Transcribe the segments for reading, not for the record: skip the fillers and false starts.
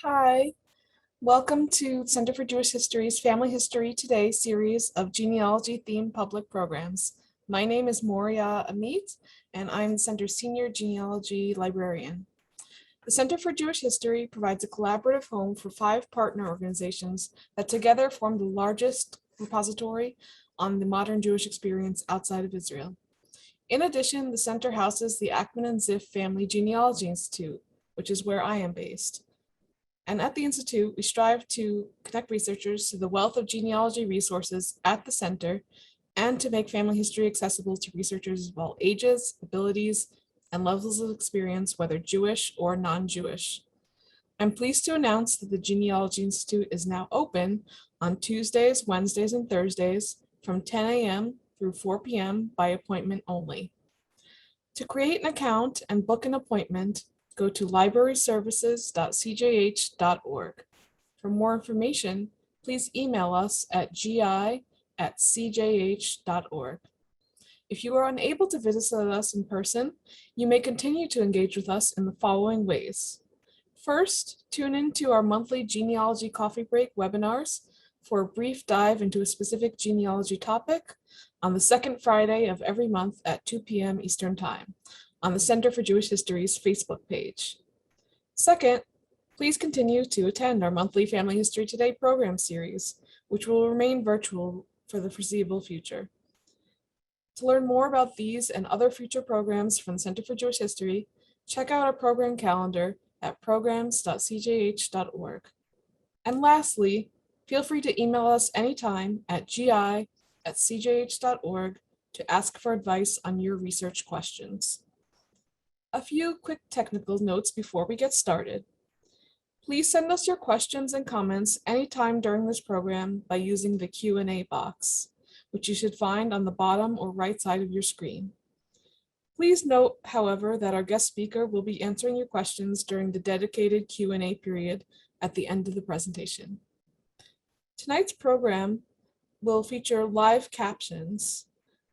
Hi, welcome to Center for Jewish History's Family History Today series of genealogy-themed public programs. My name is Moria Amit, and I'm the Center's Senior Genealogy Librarian. The Center for Jewish History provides a collaborative home for 5 partner organizations that together form the largest repository on the modern Jewish experience outside of Israel. In addition, the center houses the Ackman and Ziff Family Genealogy Institute, which is where I am based. And at the Institute, we strive to connect researchers to the wealth of genealogy resources at the center and to make family history accessible to researchers of all ages, abilities, and levels of experience, whether Jewish or non-Jewish. I'm pleased to announce that the Genealogy Institute is now open on Tuesdays, Wednesdays, and Thursdays from 10 a.m. through 4 p.m. by appointment only. To create an account and book an appointment, go to libraryservices.cjh.org. For more information, please email us at gi@cjh.org. If you are unable to visit us in person, you may continue to engage with us in the following ways. First, tune in to our monthly Genealogy Coffee Break webinars for a brief dive into a specific genealogy topic on the second Friday of every month at 2 p.m. Eastern Time on the Center for Jewish History's Facebook page. Second, please continue to attend our monthly Family History Today program series, which will remain virtual for the foreseeable future. To learn more about these and other future programs from the Center for Jewish History, check out our program calendar at programs.cjh.org. And lastly, feel free to email us anytime at gi@cjh.org to ask for advice on your research questions. A few quick technical notes before we get started. Please send us your questions and comments anytime during this program by using the Q&A box, which you should find on the bottom or right side of your screen. Please note, however, that our guest speaker will be answering your questions during the dedicated Q&A period at the end of the presentation. Tonight's program will feature live captions,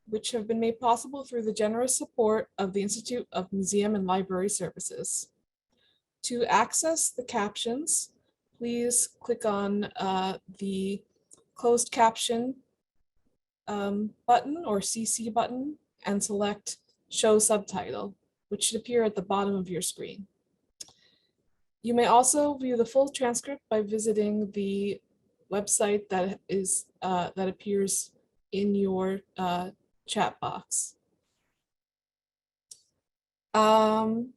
which have been made possible through the generous support of the Institute of Museum and Library Services. To access the captions, please click on the closed caption button or CC button and select Show Subtitle, which should appear at the bottom of your screen. You may also view the full transcript by visiting the website that appears in your chat box. And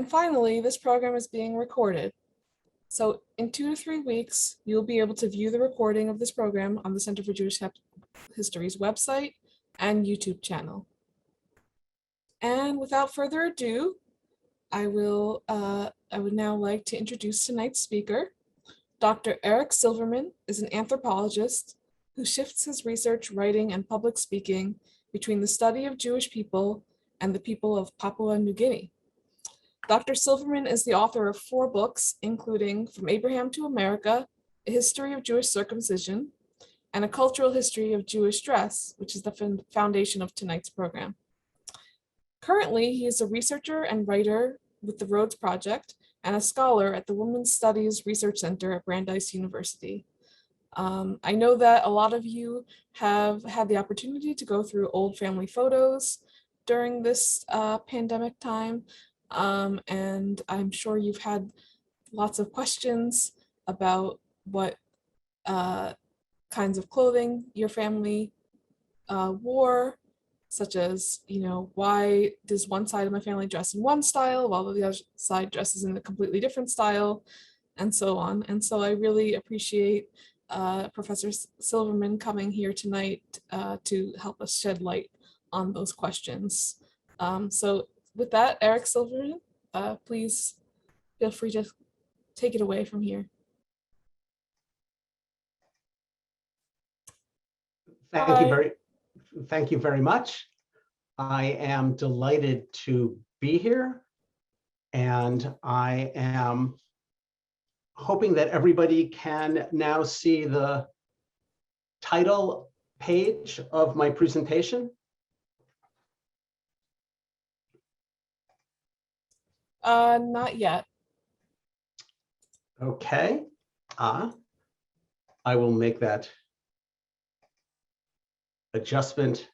finally, this program is being recorded. So in 2 to 3 weeks, you'll be able to view the recording of this program on the Center for Jewish History's website and YouTube channel. And without further ado, I would now like to introduce tonight's speaker. Dr. Eric Silverman is an anthropologist who shifts his research, writing, and public speaking between the study of Jewish people and the people of Papua New Guinea. Dr. Silverman is the author of 4 books, including From Abraham to America, A History of Jewish Circumcision, and A Cultural History of Jewish Dress, which is the foundation of tonight's program. Currently, he is a researcher and writer with the Rhodes Project and a scholar at the Women's Studies Research Center at Brandeis University. I know that a lot of you have had the opportunity to go through old family photos during this pandemic time, and I'm sure you've had lots of questions about what kinds of clothing your family wore, such as, why does one side of my family dress in one style while the other side dresses in a completely different style, and so on. And so I really appreciate Professor Silverman coming here tonight to help us shed light on those questions. So with that, Eric Silverman, please feel free to take it away from here. Thank you very much. I am delighted to be here, and I am hoping that everybody can now see the title page of my presentation. Not yet. Okay. I will make that adjustment.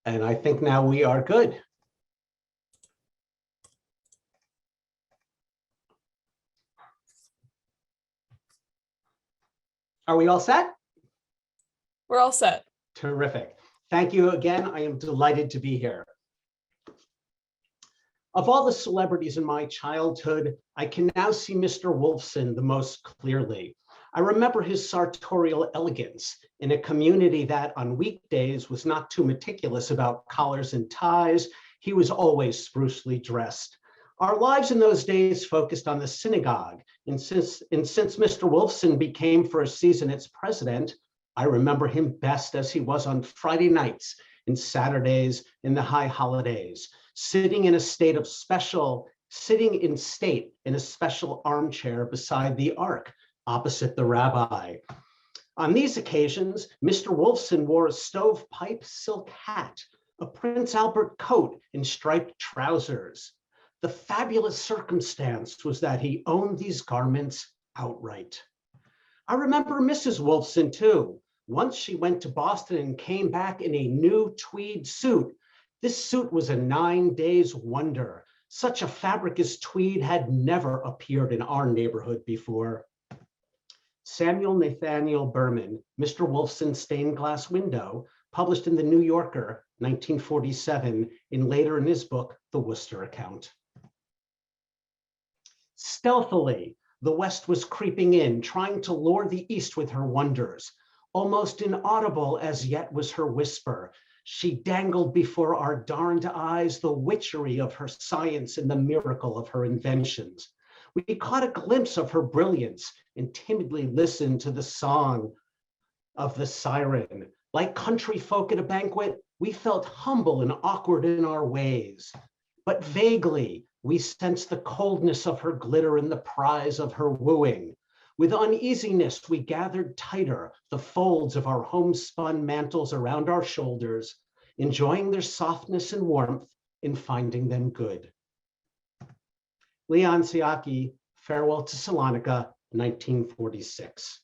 And I think now we are good. Are we all set? We're all set. Terrific. Thank you again. I am delighted to be here. Of all the celebrities in my childhood, I can now see Mr. Wolfson the most clearly. I remember his sartorial elegance in a community that on weekdays was not too meticulous about collars and ties. He was always sprucely dressed. Our lives in those days focused on the synagogue. And since Mr. Wolfson became for a season its president, I remember him best as he was on Friday nights and Saturdays in the high holidays, sitting in state in a special armchair beside the ark, opposite the rabbi. On these occasions, Mr. Wolfson wore a stovepipe silk hat, a Prince Albert coat, and striped trousers. The fabulous circumstance was that he owned these garments outright. I remember Mrs. Wolfson too. Once she went to Boston and came back in a new tweed suit. This suit was a 9 days wonder. Such a fabric as tweed had never appeared in our neighborhood before. Samuel Nathaniel Berman, Mr. Wolfson's stained glass window, published in the New Yorker, 1947, and later in his book, The Worcester Account. Stealthily, the West was creeping in, trying to lure the East with her wonders. Almost inaudible as yet was her whisper. She dangled before our darned eyes the witchery of her science and the miracle of her inventions. We caught a glimpse of her brilliance and timidly listened to the song of the siren. Like country folk at a banquet, we felt humble and awkward in our ways. But vaguely, we sensed the coldness of her glitter and the prize of her wooing. With uneasiness, we gathered tighter the folds of our homespun mantles around our shoulders, enjoying their softness and warmth in finding them good. Leon Siaki, Farewell to Salonika, 1946.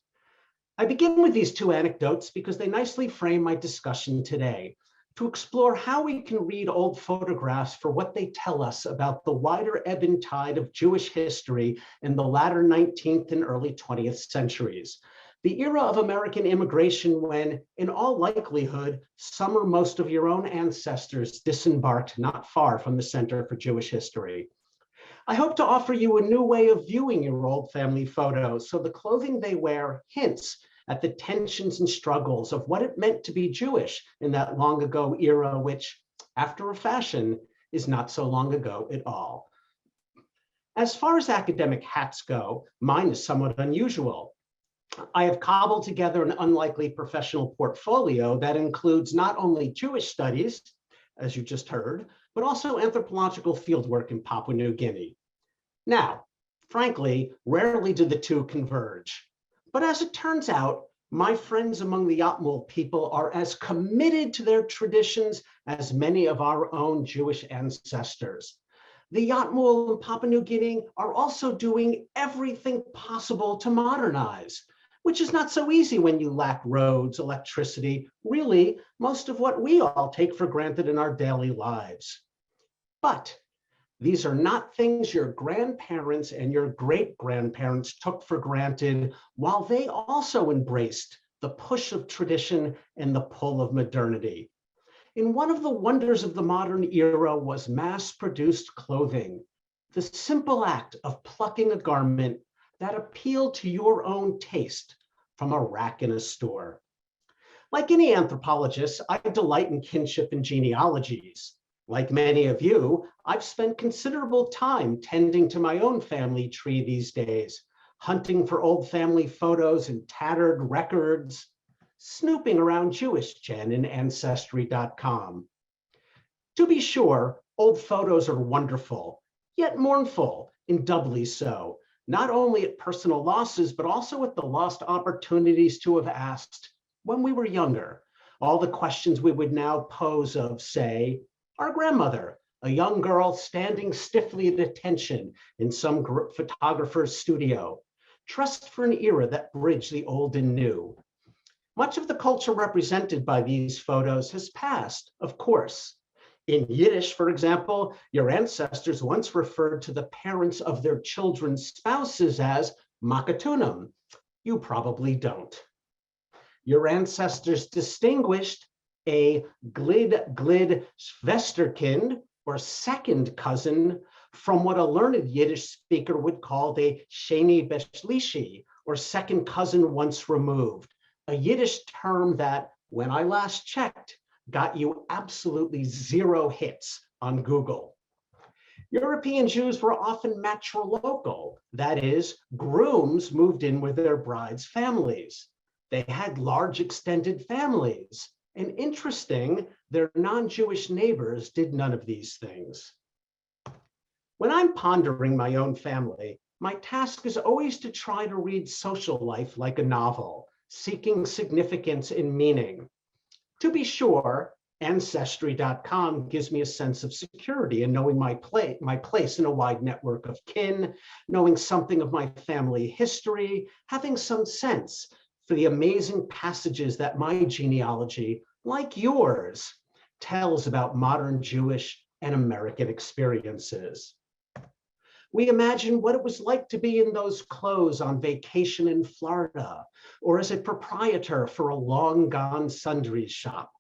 I begin with these two anecdotes because they nicely frame my discussion today, to explore how we can read old photographs for what they tell us about the wider ebb and tide of Jewish history in the latter 19th and early 20th centuries. The era of American immigration when, in all likelihood, some or most of your own ancestors disembarked not far from the Center for Jewish History. I hope to offer you a new way of viewing your old family photos, so the clothing they wear hints at the tensions and struggles of what it meant to be Jewish in that long ago era, which, after a fashion, is not so long ago at all. As far as academic hats go, mine is somewhat unusual. I have cobbled together an unlikely professional portfolio that includes not only Jewish studies, as you just heard, but also anthropological fieldwork in Papua New Guinea. Now, frankly, rarely do the two converge. But as it turns out, my friends among the Yatmul people are as committed to their traditions as many of our own Jewish ancestors. The Yatmul in Papua New Guinea are also doing everything possible to modernize, which is not so easy when you lack roads, electricity, really most of what we all take for granted in our daily lives. But these are not things your grandparents and your great-grandparents took for granted, while they also embraced the push of tradition and the pull of modernity. And one of the wonders of the modern era was mass-produced clothing, the simple act of plucking a garment that appealed to your own taste from a rack in a store. Like any anthropologist, I delight in kinship and genealogies. Like many of you, I've spent considerable time tending to my own family tree these days, hunting for old family photos and tattered records, snooping around JewishGen and Ancestry.com. To be sure, old photos are wonderful, yet mournful, and doubly so, not only at personal losses, but also at the lost opportunities to have asked, when we were younger, all the questions we would now pose of, say, our grandmother, a young girl standing stiffly at attention in some photographer's studio, dressed for an era that bridged the old and new. Much of the culture represented by these photos has passed, of course. In Yiddish, for example, your ancestors once referred to the parents of their children's spouses as makatunim. You probably don't. Your ancestors distinguished a glid Schwesterkind, or second cousin, from what a learned Yiddish speaker would call the sheni beshlishi, or second cousin once removed, a Yiddish term that, when I last checked, got you absolutely 0 hits on Google. European Jews were often matrilocal, that is, grooms moved in with their brides' families. They had large extended families, and interesting, their non-Jewish neighbors did none of these things. When I'm pondering my own family, my task is always to try to read social life like a novel, seeking significance and meaning. To be sure, Ancestry.com gives me a sense of security in knowing my place in a wide network of kin, knowing something of my family history, having some sense for the amazing passages that my genealogy, like yours, tells about modern Jewish and American experiences. We imagine what it was like to be in those clothes on vacation in Florida, or as a proprietor for a long-gone sundries shop.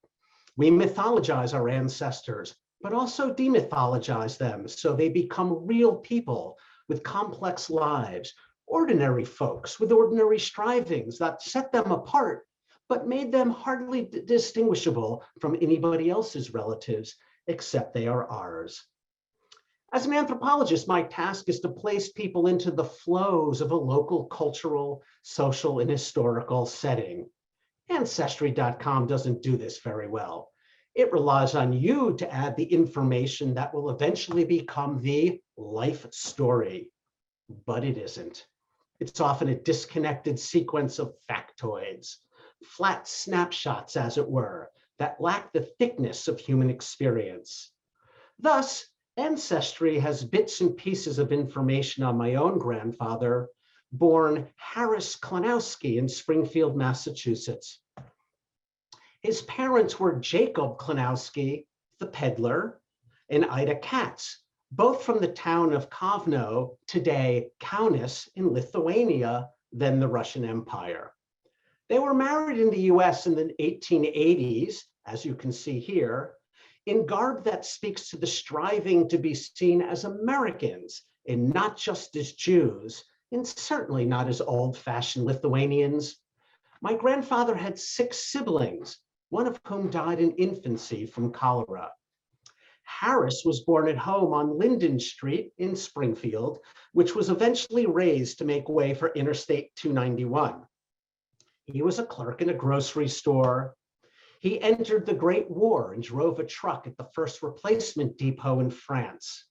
We mythologize our ancestors, but also demythologize them so they become real people with complex lives, ordinary folks with ordinary strivings that set them apart, but made them hardly distinguishable from anybody else's relatives, except they are ours. As an anthropologist, my task is to place people into the flows of a local cultural, social, and historical setting. Ancestry.com doesn't do this very well. It relies on you to add the information that will eventually become the life story, but it isn't. It's often a disconnected sequence of factoids, flat snapshots, as it were, that lack the thickness of human experience. Thus, Ancestry has bits and pieces of information on my own grandfather, born Harris Klonowski in Springfield, Massachusetts. His parents were Jacob Klonowski, the peddler, and Ida Katz, both from the town of Kovno, today Kaunas in Lithuania, then the Russian Empire. They were married in the US in the 1880s, as you can see here, in garb that speaks to the striving to be seen as Americans and not just as Jews, and certainly not as old-fashioned Lithuanians. My grandfather had 6 siblings, one of whom died in infancy from cholera. Harris was born at home on Linden Street in Springfield, which was eventually razed to make way for Interstate 291. He was a clerk in a grocery store. He entered the Great War and drove a truck at the first replacement depot in France.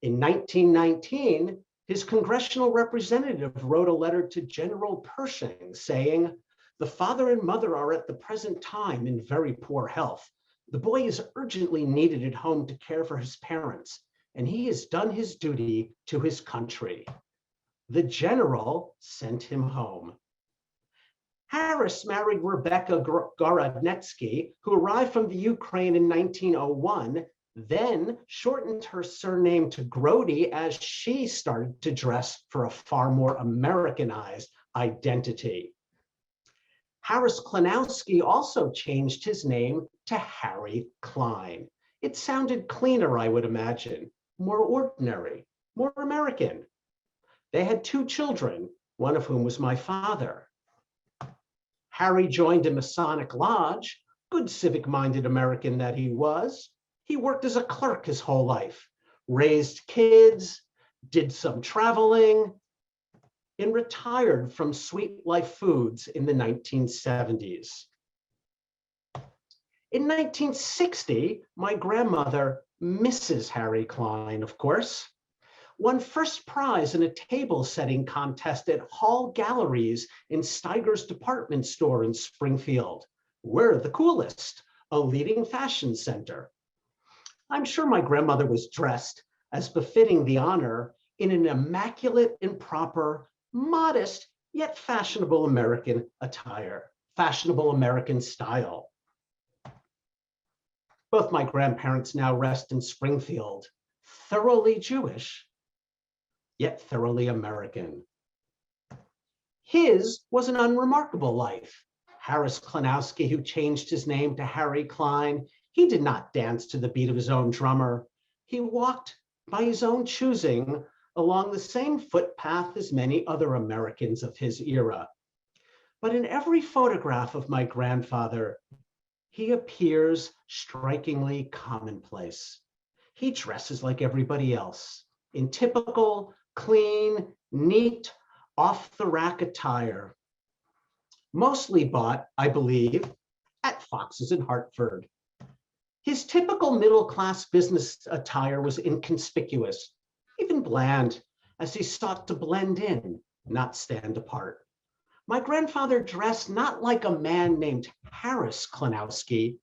In 1919, his congressional representative wrote a letter to General Pershing saying, "The father and mother are at the present time in very poor health. The boy is urgently needed at home to care for his parents, and he has done his duty to his country." The general sent him home. Harris married Rebecca Gorodnetsky, who arrived from the Ukraine in 1901, then shortened her surname to Grody as she started to dress for a far more Americanized identity. Harris Klonowski also changed his name to Harry Klein. It sounded cleaner, I would imagine, more ordinary, more American. They had 2 children, one of whom was my father. Harry joined a Masonic lodge, good civic-minded American that he was. He worked as a clerk his whole life, raised kids, did some traveling, and retired from Sweet Life Foods in the 1970s. In 1960, my grandmother, Mrs. Harry Klein, of course, won first prize in a table setting contest at Hall Galleries in Steiger's department store in Springfield. We're the coolest, a leading fashion center. I'm sure my grandmother was dressed as befitting the honor in an immaculate and proper, modest, yet fashionable American attire, fashionable American style. Both my grandparents now rest in Springfield, thoroughly Jewish, yet thoroughly American. His was an unremarkable life. Harris Klanowski, who changed his name to Harry Klein, he did not dance to the beat of his own drummer. He walked by his own choosing along the same footpath as many other Americans of his era. But in every photograph of my grandfather, he appears strikingly commonplace. He dresses like everybody else in typical, clean, neat, off-the-rack attire, mostly bought, I believe, at Fox's in Hartford. His typical middle-class business attire was inconspicuous, even bland, as he sought to blend in, not stand apart. My grandfather dressed not like a man named Harris Klanowski,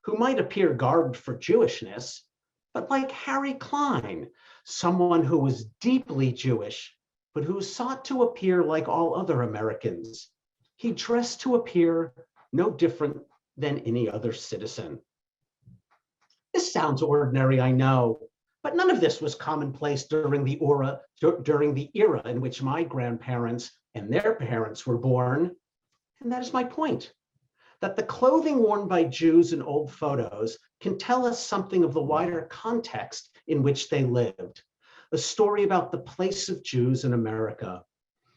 who might appear garbed for Jewishness, but like Harry Klein, someone who was deeply Jewish, but who sought to appear like all other Americans. He dressed to appear no different than any other citizen. This sounds ordinary, I know, but none of this was commonplace during the era in which my grandparents and their parents were born. And that is my point, that the clothing worn by Jews in old photos can tell us something of the wider context in which they lived, a story about the place of Jews in America.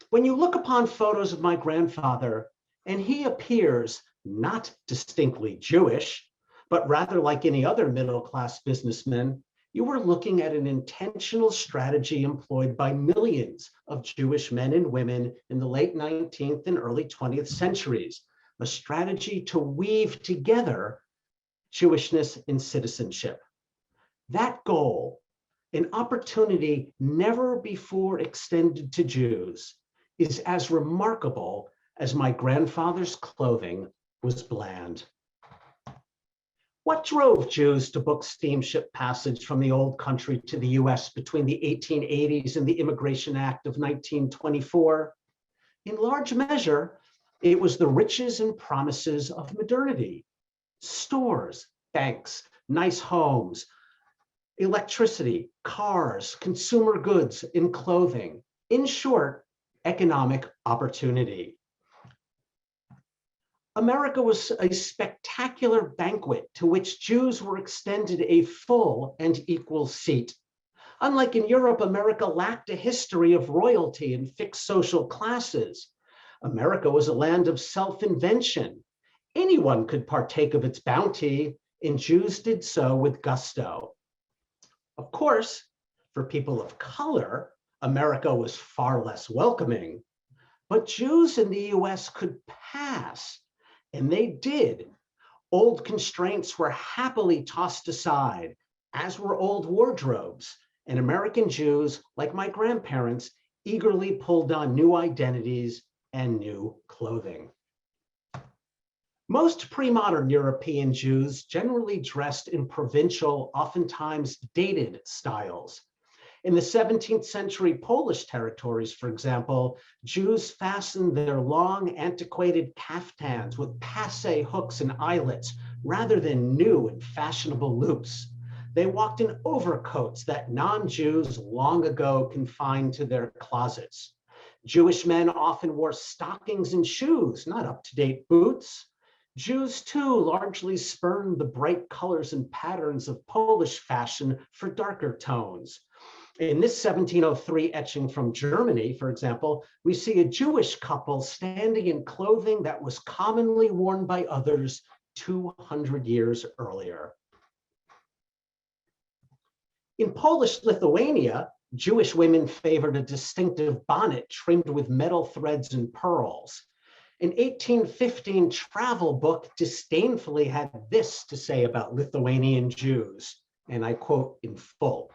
When you look upon photos of my grandfather, and he appears not distinctly Jewish, but rather like any other middle-class businessman, you are looking at an intentional strategy employed by millions of Jewish men and women in the late 19th and early 20th centuries, a strategy to weave together Jewishness and citizenship. That goal, an opportunity never before extended to Jews, is as remarkable as my grandfather's clothing was bland. What drove Jews to book steamship passage from the old country to the US between the 1880s and the Immigration Act of 1924? In large measure, it was the riches and promises of modernity. Stores, banks, nice homes, electricity, cars, consumer goods, and clothing. In short, economic opportunity. America was a spectacular banquet to which Jews were extended a full and equal seat. Unlike in Europe, America lacked a history of royalty and fixed social classes. America was a land of self-invention. Anyone could partake of its bounty, and Jews did so with gusto. Of course, for people of color, America was far less welcoming, but Jews in the US could pass, and they did. Old constraints were happily tossed aside, as were old wardrobes, and American Jews, like my grandparents, eagerly pulled on new identities and new clothing. Most pre-modern European Jews generally dressed in provincial, oftentimes dated styles. In the 17th century Polish territories, for example, Jews fastened their long, antiquated caftans with passe hooks and eyelets rather than new and fashionable loops. They walked in overcoats that non-Jews long ago confined to their closets. Jewish men often wore stockings and shoes, not up-to-date boots. Jews, too, largely spurned the bright colors and patterns of Polish fashion for darker tones. In this 1703 etching from Germany, for example, we see a Jewish couple standing in clothing that was commonly worn by others 200 years earlier. In Polish Lithuania, Jewish women favored a distinctive bonnet trimmed with metal threads and pearls. An 1815 travel book disdainfully had this to say about Lithuanian Jews, and I quote in full: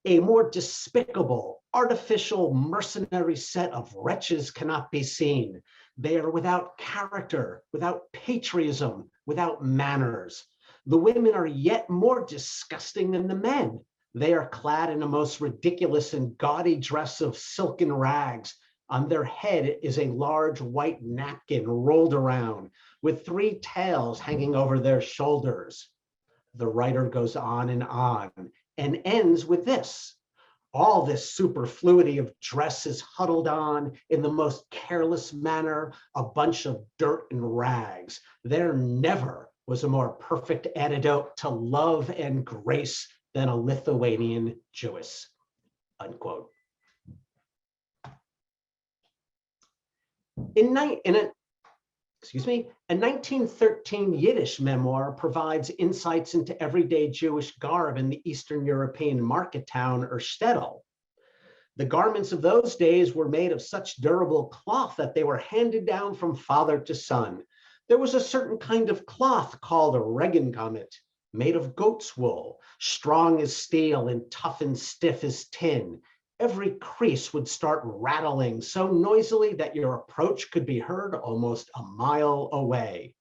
"A more despicable, artificial, mercenary set of wretches cannot be seen. They are without character, without patriotism, without manners. The women are yet more disgusting than the men. They are clad in a most ridiculous and gaudy dress of silken rags. On their head is a large white napkin rolled around with 3 tails hanging over their shoulders. The writer goes on and ends with this. All this superfluity of dress is huddled on in the most careless manner, a bunch of dirt and rags. There never was a more perfect antidote to love and grace than a Lithuanian Jewess, unquote. A 1913 Yiddish memoir provides insights into everyday Jewish garb in the Eastern European market town or shtetl. The garments of those days were made of such durable cloth that they were handed down from father to son. There was a certain kind of cloth called a regengammet, made of goat's wool, strong as steel and tough and stiff as tin. Every crease would start rattling so noisily that your approach could be heard almost a mile away.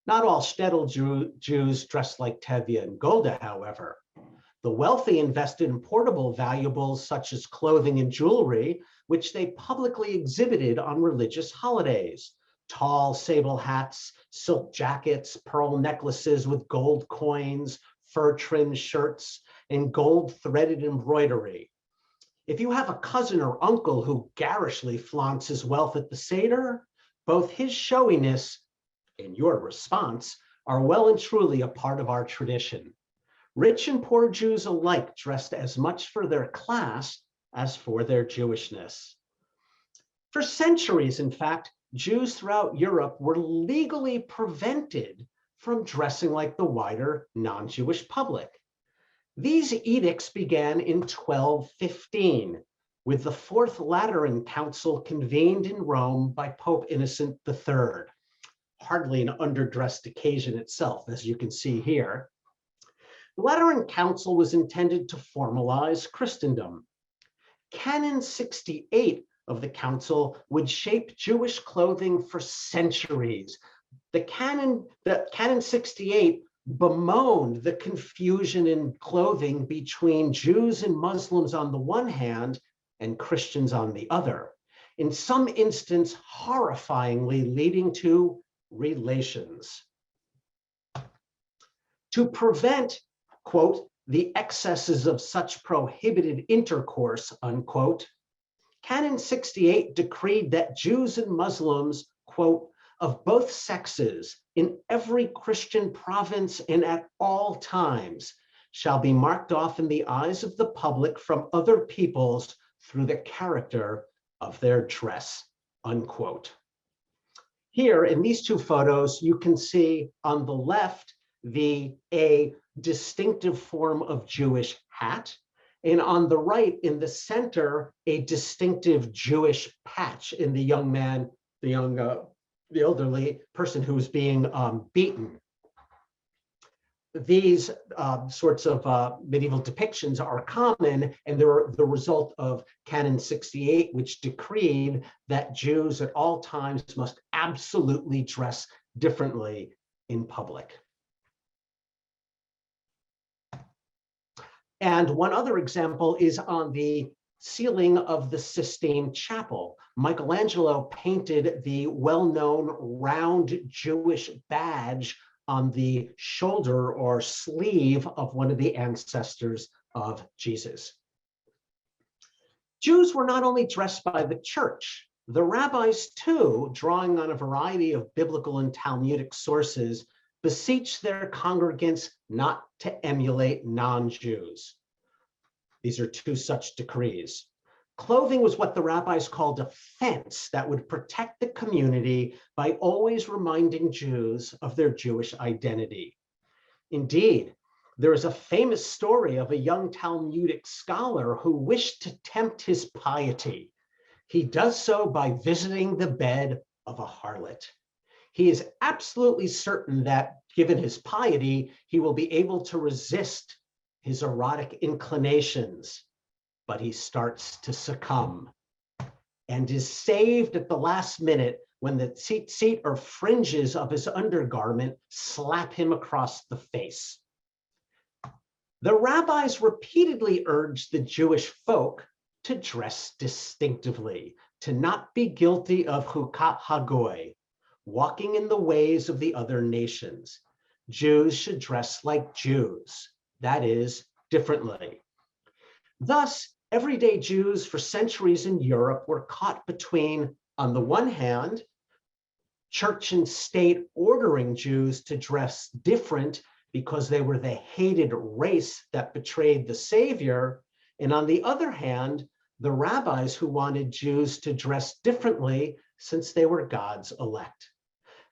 Not all shtetl Jews dressed like Tevye and Golda, however. The wealthy invested in portable valuables such as clothing and jewelry, which they publicly exhibited on religious holidays. Tall sable hats, silk jackets, pearl necklaces with gold coins, fur-trimmed shirts, and gold-threaded embroidery. If you have a cousin or uncle who garishly flaunts his wealth at the Seder, both his showiness and your response are well and truly a part of our tradition. Rich and poor Jews alike dressed as much for their class as for their Jewishness. For centuries, in fact, Jews throughout Europe were legally prevented from dressing like the wider non-Jewish public. These edicts began in 1215 with the Fourth Lateran Council convened in Rome by Pope Innocent III. Hardly an underdressed occasion itself, as you can see here. The Lateran Council was intended to formalize Christendom. Canon 68 of the council would shape Jewish clothing for centuries. The Canon 68 bemoaned the confusion in clothing between Jews and Muslims on the one hand and Christians on the other, in some instance horrifyingly leading to relations. To prevent, quote, the excesses of such prohibited intercourse, unquote, Canon 68 decreed that Jews and Muslims, quote, of both sexes in every Christian province and at all times shall be marked off in the eyes of the public from other peoples through the character of their dress, unquote. Here in these two photos, you can see on the left a distinctive form of Jewish hat, and on the right in the center, a distinctive Jewish patch in the young man, the elderly person who was being beaten. These sorts of medieval depictions are common, and they're the result of Canon 68, which decreed that Jews at all times must absolutely dress differently in public. And one other example is on the ceiling of the Sistine Chapel. Michelangelo painted the well-known round Jewish badge on the shoulder or sleeve of one of the ancestors of Jesus. Jews were not only dressed by the church, the rabbis too, drawing on a variety of biblical and Talmudic sources, beseeched their congregants not to emulate non-Jews. These are two such decrees. Clothing was what the rabbis called a fence that would protect the community by always reminding Jews of their Jewish identity. Indeed, there is a famous story of a young Talmudic scholar who wished to tempt his piety. He does so by visiting the bed of a harlot. He is absolutely certain that, given his piety, he will be able to resist his erotic inclinations, but he starts to succumb and is saved at the last minute when the tzitzit or fringes of his undergarment slap him across the face. The rabbis repeatedly urged the Jewish folk to dress distinctively, to not be guilty of chukat hagoy, walking in the ways of the other nations. Jews should dress like Jews, that is, differently. Thus, everyday Jews for centuries in Europe were caught between, on the one hand, church and state ordering Jews to dress different because they were the hated race that betrayed the Savior, and on the other hand, the rabbis who wanted Jews to dress differently since they were God's elect.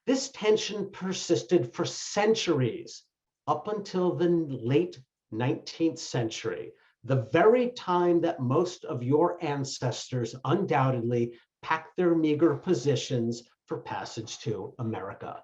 This tension persisted for centuries, up until the late 19th century, the very time that most of your ancestors undoubtedly packed their meager positions for passage to America.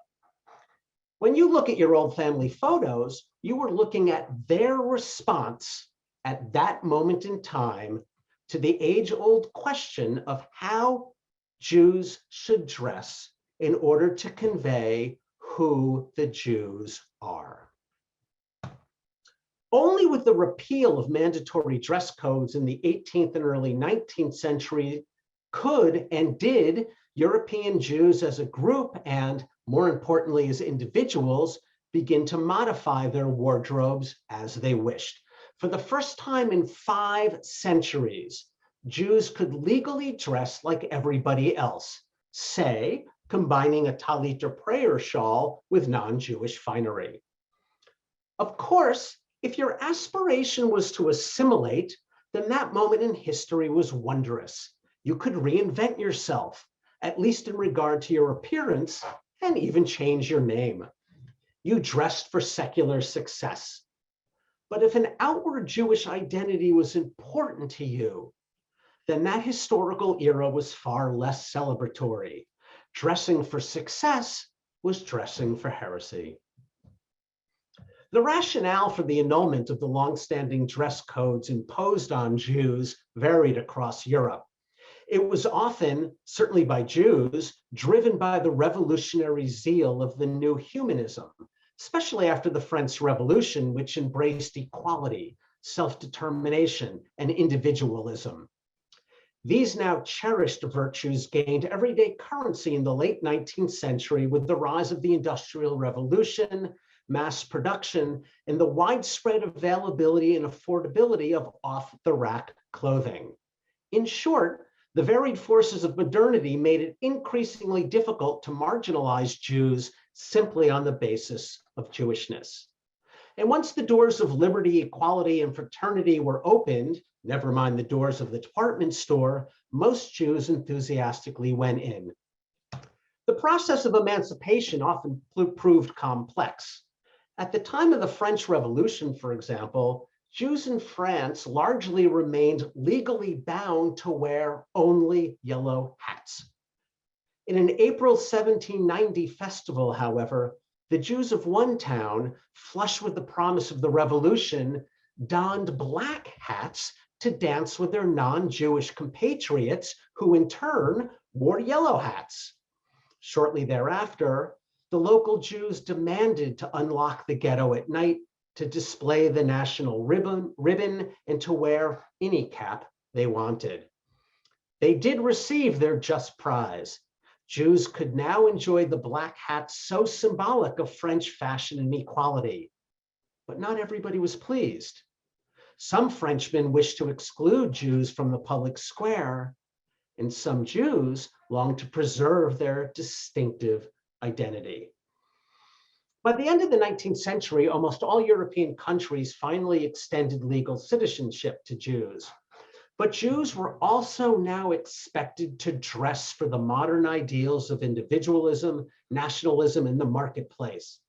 When you look at your old family photos, you were looking at their response at that moment in time to the age-old question of how Jews should dress in order to convey who the Jews are. Only with the repeal of mandatory dress codes in the 18th and early 19th century could and did European Jews as a group and, more importantly, as individuals, begin to modify their wardrobes as they wished. For the first time in 5 centuries, Jews could legally dress like everybody else, say, combining a talit or prayer shawl with non-Jewish finery. Of course, if your aspiration was to assimilate, then that moment in history was wondrous. You could reinvent yourself, at least in regard to your appearance, and even change your name. You dressed for secular success. But if an outward Jewish identity was important to you, then that historical era was far less celebratory. Dressing for success was dressing for heresy. The rationale for the annulment of the longstanding dress codes imposed on Jews varied across Europe. It was often, certainly by Jews, driven by the revolutionary zeal of the new humanism, especially after the French Revolution, which embraced equality, self-determination, and individualism. These now cherished virtues gained everyday currency in the late 19th century with the rise of the Industrial Revolution, mass production, and the widespread availability and affordability of off-the-rack clothing. In short, the varied forces of modernity made it increasingly difficult to marginalize Jews simply on the basis of Jewishness. And once the doors of liberty, equality, and fraternity were opened, never mind the doors of the department store, most Jews enthusiastically went in. The process of emancipation often proved complex. At the time of the French Revolution, for example, Jews in France largely remained legally bound to wear only yellow hats. In an April 1790 festival, however, the Jews of one town, flush with the promise of the revolution, donned black hats to dance with their non-Jewish compatriots, who in turn wore yellow hats. Shortly thereafter, the local Jews demanded to unlock the ghetto at night, to display the national ribbon, and to wear any cap they wanted. They did receive their just prize. Jews could now enjoy the black hat so symbolic of French fashion and equality. But not everybody was pleased. Some Frenchmen wished to exclude Jews from the public square, and some Jews longed to preserve their distinctive identity. By the end of the 19th century, almost all European countries finally extended legal citizenship to Jews. But Jews were also now expected to dress for the modern ideals of individualism, nationalism, and the marketplace.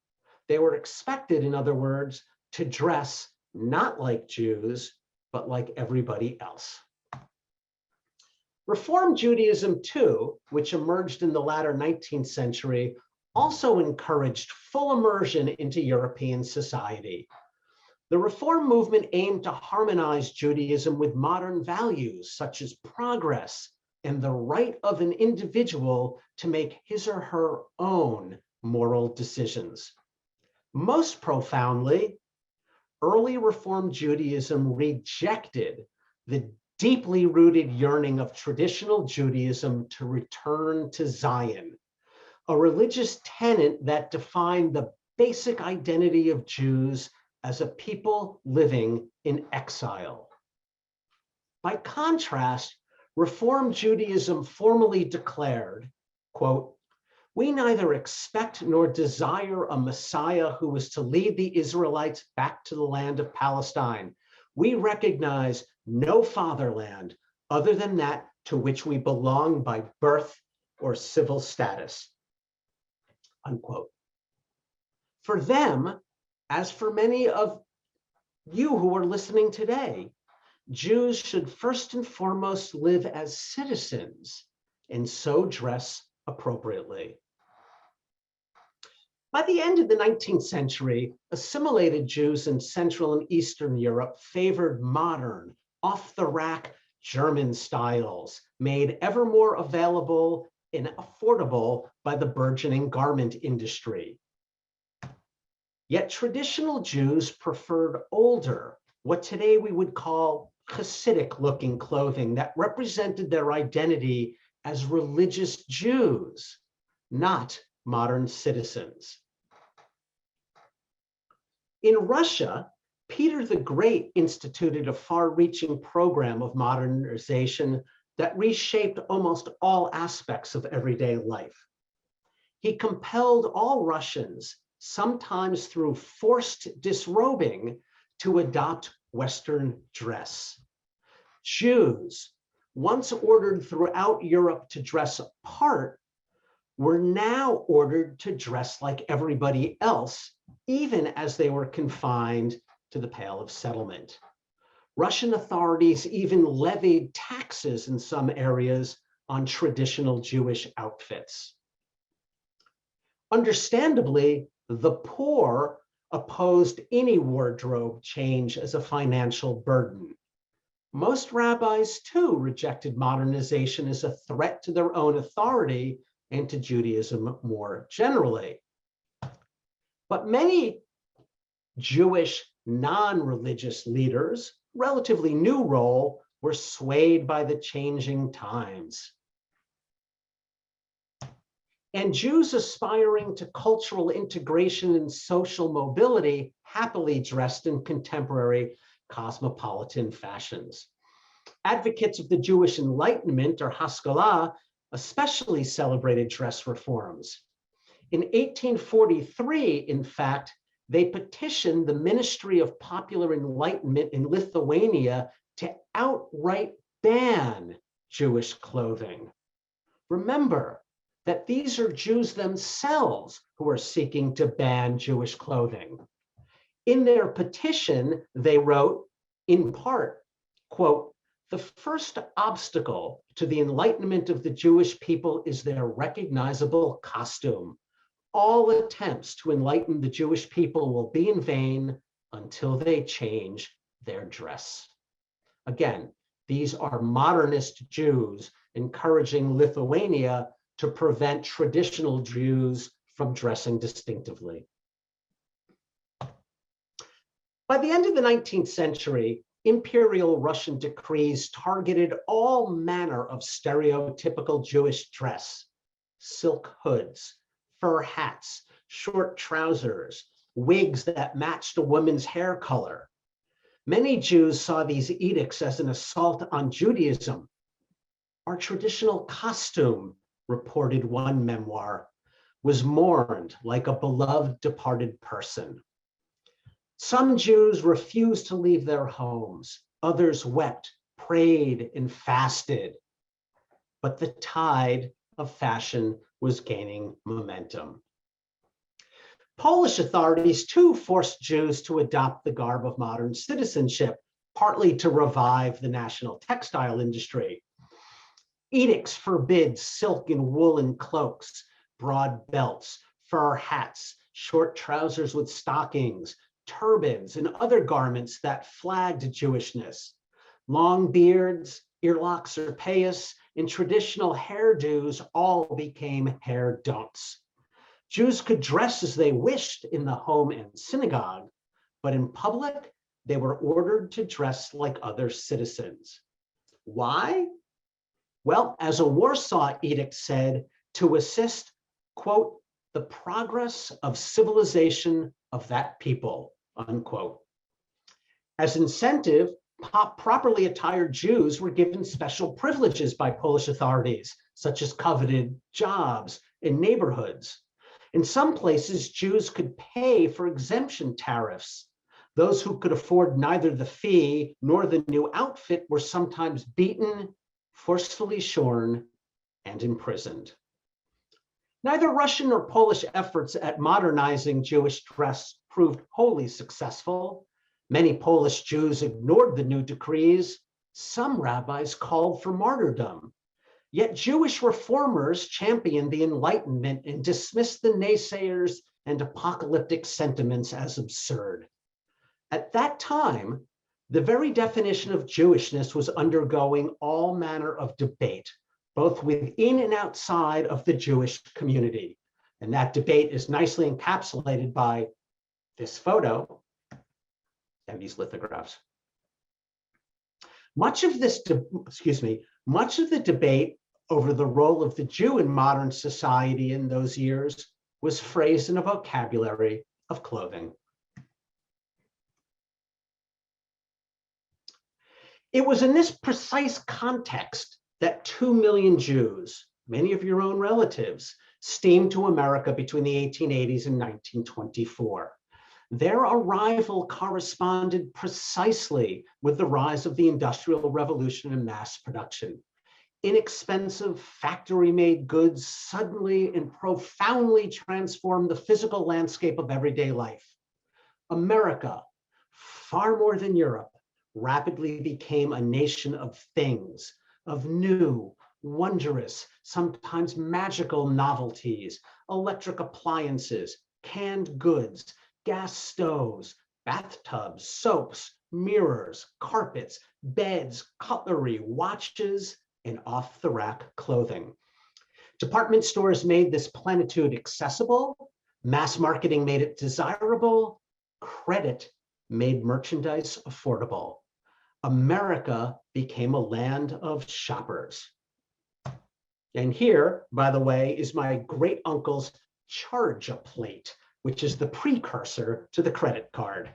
They were expected, in other words, to dress not like Jews, but like everybody else. Reform Judaism, too, which emerged in the latter 19th century, also encouraged full immersion into European society. The Reform movement aimed to harmonize Judaism with modern values such as progress, and the right of an individual to make his or her own moral decisions. Most profoundly, early Reform Judaism rejected the deeply rooted yearning of traditional Judaism to return to Zion, a religious tenet that defined the basic identity of Jews as a people living in exile. By contrast, Reform Judaism formally declared, quote, "We neither expect nor desire a Messiah who is to lead the Israelites back to the land of Palestine. We recognize no fatherland other than that to which we belong by birth or civil status." Unquote. For them, as for many of you who are listening today, Jews should first and foremost live as citizens and so dress appropriately. By the end of the 19th century, assimilated Jews in Central and Eastern Europe favored modern, off-the-rack German styles, made ever more available and affordable by the burgeoning garment industry. Yet traditional Jews preferred older, what today we would call Hasidic-looking clothing that represented their identity as religious Jews, not modern citizens. In Russia, Peter the Great instituted a far-reaching program of modernization that reshaped almost all aspects of everyday life. He compelled all Russians, sometimes through forced disrobing, to adopt Western dress. Jews, once ordered throughout Europe to dress apart, were now ordered to dress like everybody else, even as they were confined to the Pale of Settlement. Russian authorities even levied taxes in some areas on traditional Jewish outfits. Understandably, the poor opposed any wardrobe change as a financial burden. Most rabbis, too, rejected modernization as a threat to their own authority and to Judaism more generally. But many Jewish non-religious leaders, relatively new role, were swayed by the changing times. And Jews aspiring to cultural integration and social mobility happily dressed in contemporary cosmopolitan fashions. Advocates of the Jewish Enlightenment, or Haskalah, especially celebrated dress reforms. In 1843, in fact, they petitioned the Ministry of Popular Enlightenment in Lithuania to outright ban Jewish clothing. Remember that these are Jews themselves who are seeking to ban Jewish clothing. In their petition, they wrote, in part, quote, "The first obstacle to the enlightenment of the Jewish people is their recognizable costume. All attempts to enlighten the Jewish people will be in vain until they change their dress." Again, these are modernist Jews encouraging Lithuania to prevent traditional Jews from dressing distinctively. By the end of the 19th century, imperial Russian decrees targeted all manner of stereotypical Jewish dress: silk hoods, fur hats, short trousers, wigs that matched a woman's hair color. Many Jews saw these edicts as an assault on Judaism. "Our traditional costume," reported one memoir, "was mourned like a beloved departed person." Some Jews refused to leave their homes. Others wept, prayed, and fasted. But the tide of fashion was gaining momentum. Polish authorities, too, forced Jews to adopt the garb of modern citizenship, partly to revive the national textile industry. Edicts forbid silk and woolen cloaks, broad belts, fur hats, short trousers with stockings, turbans, and other garments that flagged Jewishness. Long beards, earlocks or payas, and traditional hairdos all became hair don'ts. Jews could dress as they wished in the home and synagogue, but in public, they were ordered to dress like other citizens. Why? Well, as a Warsaw edict said, to assist, quote, the progress of civilization of that people, unquote. As incentive, properly attired Jews were given special privileges by Polish authorities, such as coveted jobs in neighborhoods. In some places, Jews could pay for exemption tariffs. Those who could afford neither the fee nor the new outfit were sometimes beaten, forcefully shorn, and imprisoned. Neither Russian nor Polish efforts at modernizing Jewish dress proved wholly successful. Many Polish Jews ignored the new decrees. Some rabbis called for martyrdom. Yet Jewish reformers championed the Enlightenment and dismissed the naysayers and apocalyptic sentiments as absurd. At that time, the very definition of Jewishness was undergoing all manner of debate, both within and outside of the Jewish community. And that debate is nicely encapsulated by this photo and these lithographs. Much of the debate over the role of the Jew in modern society in those years was phrased in a vocabulary of clothing. It was in this precise context that 2 million Jews, many of your own relatives, steamed to America between the 1880s and 1924. Their arrival corresponded precisely with the rise of the Industrial Revolution and mass production. Inexpensive factory-made goods suddenly and profoundly transformed the physical landscape of everyday life. America, far more than Europe, rapidly became a nation of things, of new, wondrous, sometimes magical novelties, electric appliances, canned goods, gas stoves, bathtubs, soaps, mirrors, carpets, beds, cutlery, watches, and off-the-rack clothing. Department stores made this plenitude accessible, mass marketing made it desirable, credit made merchandise affordable. America became a land of shoppers. And here, by the way, is my great uncle's charge-a-plate, which is the precursor to the credit card.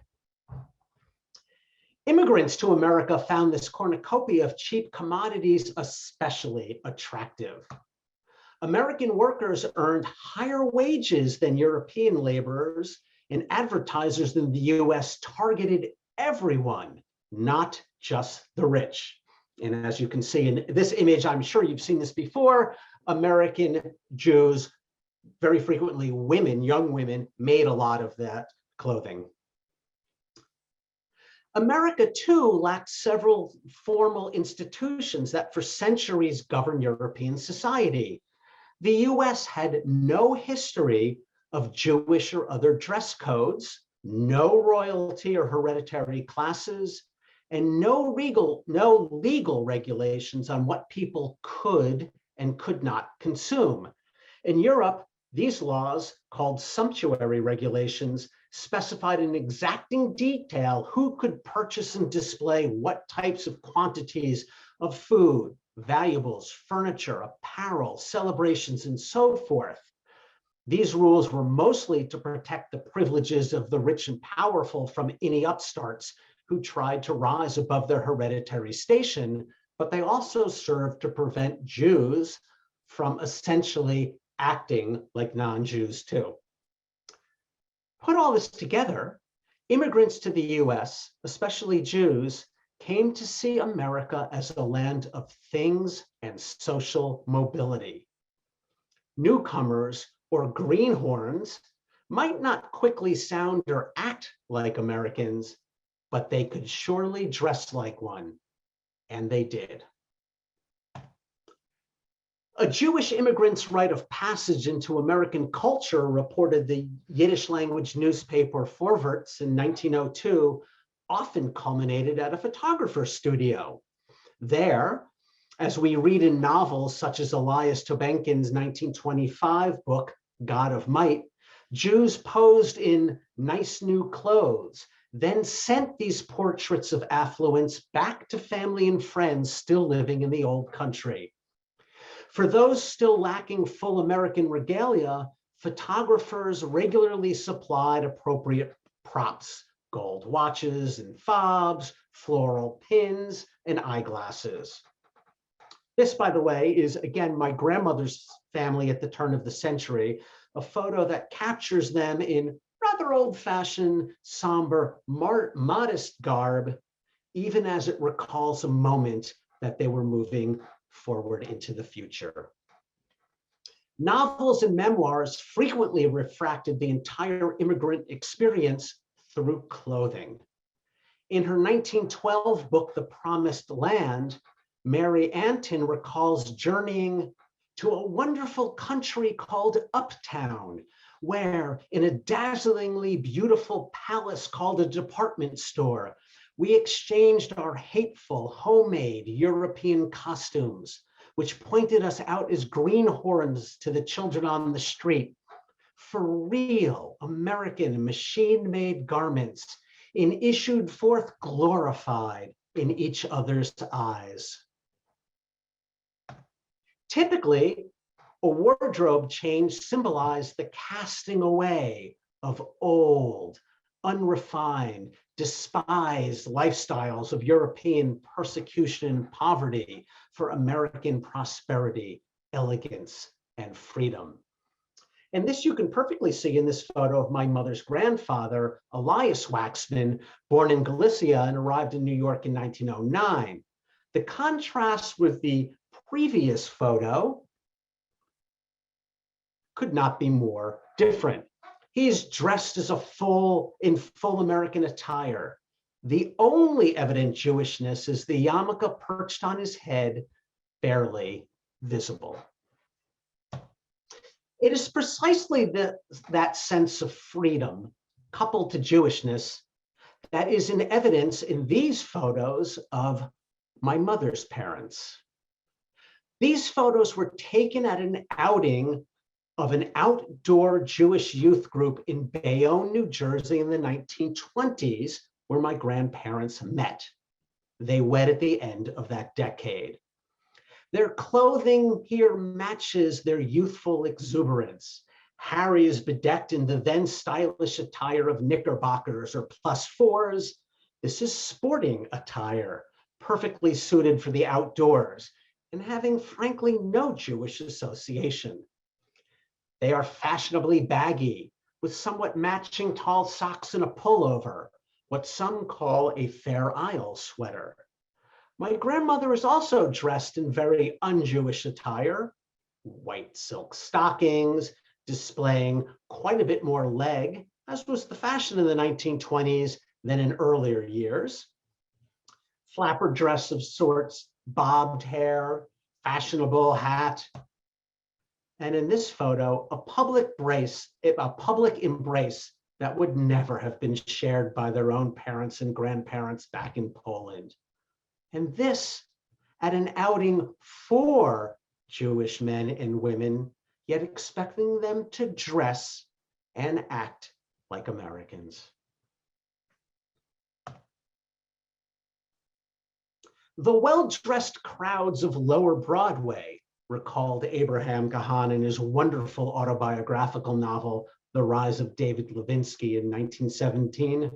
Immigrants to America found this cornucopia of cheap commodities especially attractive. American workers earned higher wages than European laborers, and advertisers in the US targeted everyone, not just the rich. And as you can see in this image, I'm sure you've seen this before, American Jews, very frequently women, young women, made a lot of that clothing. America, too, lacked several formal institutions that for centuries governed European society. The US had no history of Jewish or other dress codes, no royalty or hereditary classes, and no legal regulations on what people could and could not consume. In Europe, these laws, called sumptuary regulations, specified in exacting detail who could purchase and display what types of quantities of food, valuables, furniture, apparel, celebrations, and so forth. These rules were mostly to protect the privileges of the rich and powerful from any upstarts who tried to rise above their hereditary station, but they also served to prevent Jews from essentially acting like non-Jews too. Put all this together, immigrants to the US, especially Jews, came to see America as a land of things and social mobility. Newcomers or greenhorns might not quickly sound or act like Americans, but they could surely dress like one, and they did. A Jewish immigrant's rite of passage into American culture, reported the Yiddish language newspaper Vorwärts in 1902, often culminated at a photographer's studio. There, As we read in novels such as Elias Tobenkin's 1925 book, God of Might, Jews posed in nice new clothes, then sent these portraits of affluence back to family and friends still living in the old country. For those still lacking full American regalia, photographers regularly supplied appropriate props, gold watches and fobs, floral pins, and eyeglasses. This, by the way, is again my grandmother's family at the turn of the century, a photo that captures them in rather old-fashioned, somber, modest garb, even as it recalls a moment that they were moving forward into the future. Novels and memoirs frequently refracted the entire immigrant experience through clothing. In her 1912 book, The Promised Land, Mary Antin recalls journeying to a wonderful country called Uptown, where in a dazzlingly beautiful palace called a department store, we exchanged our hateful homemade European costumes, which pointed us out as greenhorns to the children on the street, for real American machine-made garments, and issued forth glorified in each other's eyes. Typically, a wardrobe change symbolized the casting away of old, unrefined, despised lifestyles of European persecution and poverty for American prosperity, elegance, and freedom. And this you can perfectly see in this photo of my mother's grandfather, Elias Waxman, born in Galicia and arrived in New York in 1909. The contrast with the previous photo could not be more different. He's dressed as in full American attire. The only evident Jewishness is the yarmulke perched on his head, barely visible. It is precisely that sense of freedom, coupled to Jewishness, that is in evidence in these photos of my mother's parents. These photos were taken at an outing of an outdoor Jewish youth group in Bayonne, New Jersey in the 1920s, where my grandparents met. They wed at the end of that decade. Their clothing here matches their youthful exuberance. Harry is bedecked in the then stylish attire of knickerbockers or +4s. This is sporting attire, perfectly suited for the outdoors, and having frankly no Jewish association. They are fashionably baggy, with somewhat matching tall socks and a pullover, what some call a Fair Isle sweater. My grandmother is also dressed in very un-Jewish attire, white silk stockings, displaying quite a bit more leg, as was the fashion in the 1920s than in earlier years. Flapper dress of sorts, bobbed hair, fashionable hat. And in this photo, a public embrace that would never have been shared by their own parents and grandparents back in Poland. And this at an outing for Jewish men and women, yet expecting them to dress and act like Americans. The well-dressed crowds of Lower Broadway, recalled Abraham Gahan in his wonderful autobiographical novel, The Rise of David Levinsky in 1917,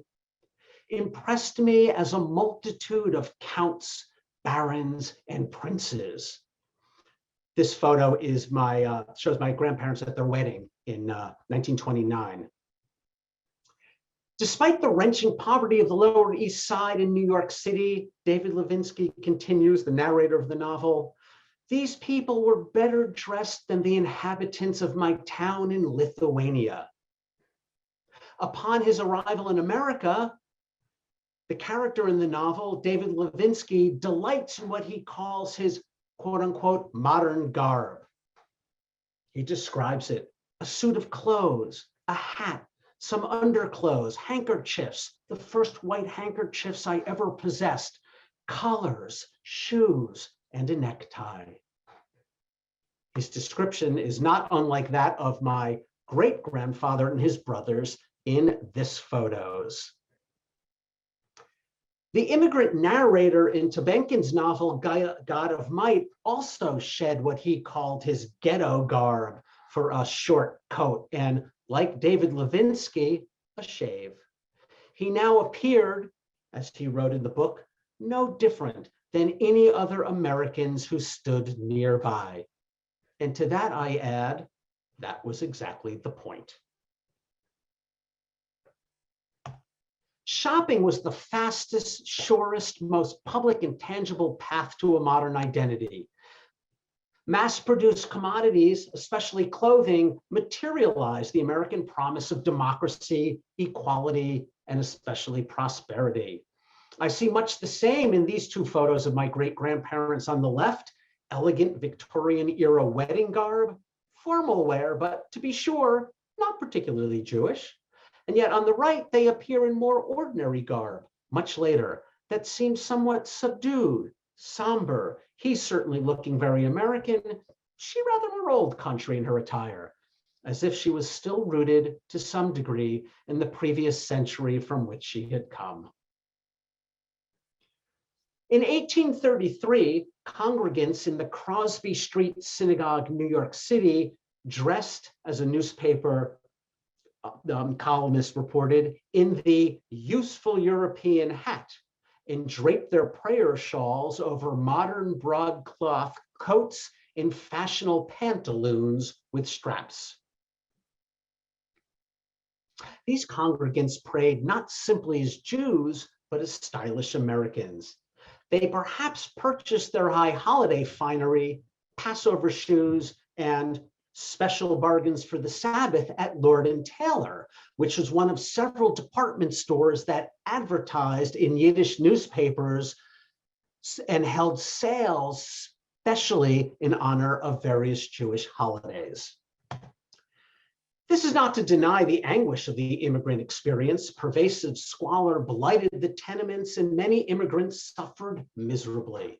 impressed me as a multitude of counts, barons, and princes. This photo is shows my grandparents at their wedding in 1929. Despite the wrenching poverty of the Lower East Side in New York City, David Levinsky continues, the narrator of the novel, these people were better dressed than the inhabitants of my town in Lithuania. Upon his arrival in America, the character in the novel, David Levinsky, delights in what he calls his quote unquote modern garb. He describes it: a suit of clothes, a hat, some underclothes, handkerchiefs, the first white handkerchiefs I ever possessed, collars, shoes, and a necktie. His description is not unlike that of my great-grandfather and his brothers in this photos. The immigrant narrator in Tobenkin's novel, God of Might, also shed what he called his ghetto garb for a short coat and, like David Levinsky, a shave. He now appeared, as he wrote in the book, no different than any other Americans who stood nearby. And to that I add, that was exactly the point. Shopping was the fastest, surest, most public and tangible path to a modern identity. Mass-produced commodities, especially clothing, materialized the American promise of democracy, equality, and especially prosperity. I see much the same in these two photos of my great-grandparents on the left, elegant Victorian-era wedding garb, formal wear, but to be sure, not particularly Jewish. And yet on the right, they appear in more ordinary garb, much later, that seems somewhat subdued, somber. He's certainly looking very American. She rather more old country in her attire, as if she was still rooted to some degree in the previous century from which she had come. In 1833, congregants in the Crosby Street Synagogue, New York City, dressed, as a newspaper columnist reported, in the useful European hat and draped their prayer shawls over modern broadcloth coats and fashionable pantaloons with straps. These congregants prayed not simply as Jews, but as stylish Americans. They perhaps purchased their high holiday finery, Passover shoes, and special bargains for the Sabbath at Lord & Taylor, which was one of several department stores that advertised in Yiddish newspapers and held sales, especially in honor of various Jewish holidays. This is not to deny the anguish of the immigrant experience. Pervasive squalor blighted the tenements and many immigrants suffered miserably.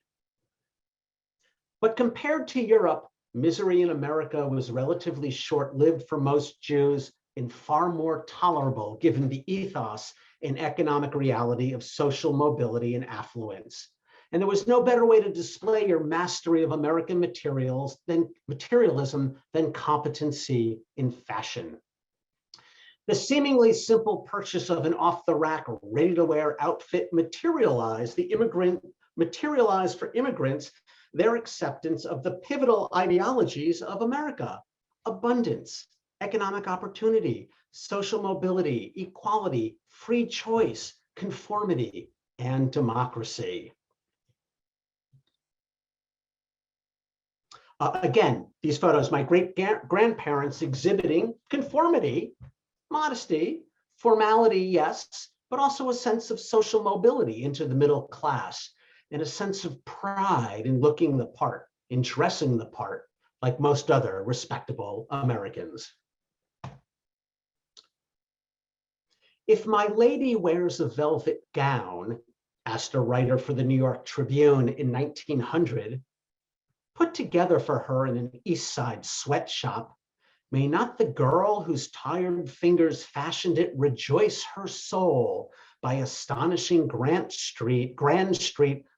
But compared to Europe, misery in America was relatively short-lived for most Jews and far more tolerable given the ethos and economic reality of social mobility and affluence. And there was no better way to display your mastery of American materialism than competency in fashion. The seemingly simple purchase of an off-the-rack, ready-to-wear outfit materialized for immigrants their acceptance of the pivotal ideologies of America: abundance, economic opportunity, social mobility, equality, free choice, conformity, and democracy. Again, these photos, my great-grandparents exhibiting conformity, modesty, formality, yes, but also a sense of social mobility into the middle class and a sense of pride in looking the part, in dressing the part, like most other respectable Americans. If my lady wears a velvet gown, asked a writer for the New York Tribune in 1900, put together for her in an East Side sweatshop, may not the girl whose tired fingers fashioned it rejoice her soul by astonishing Grand Street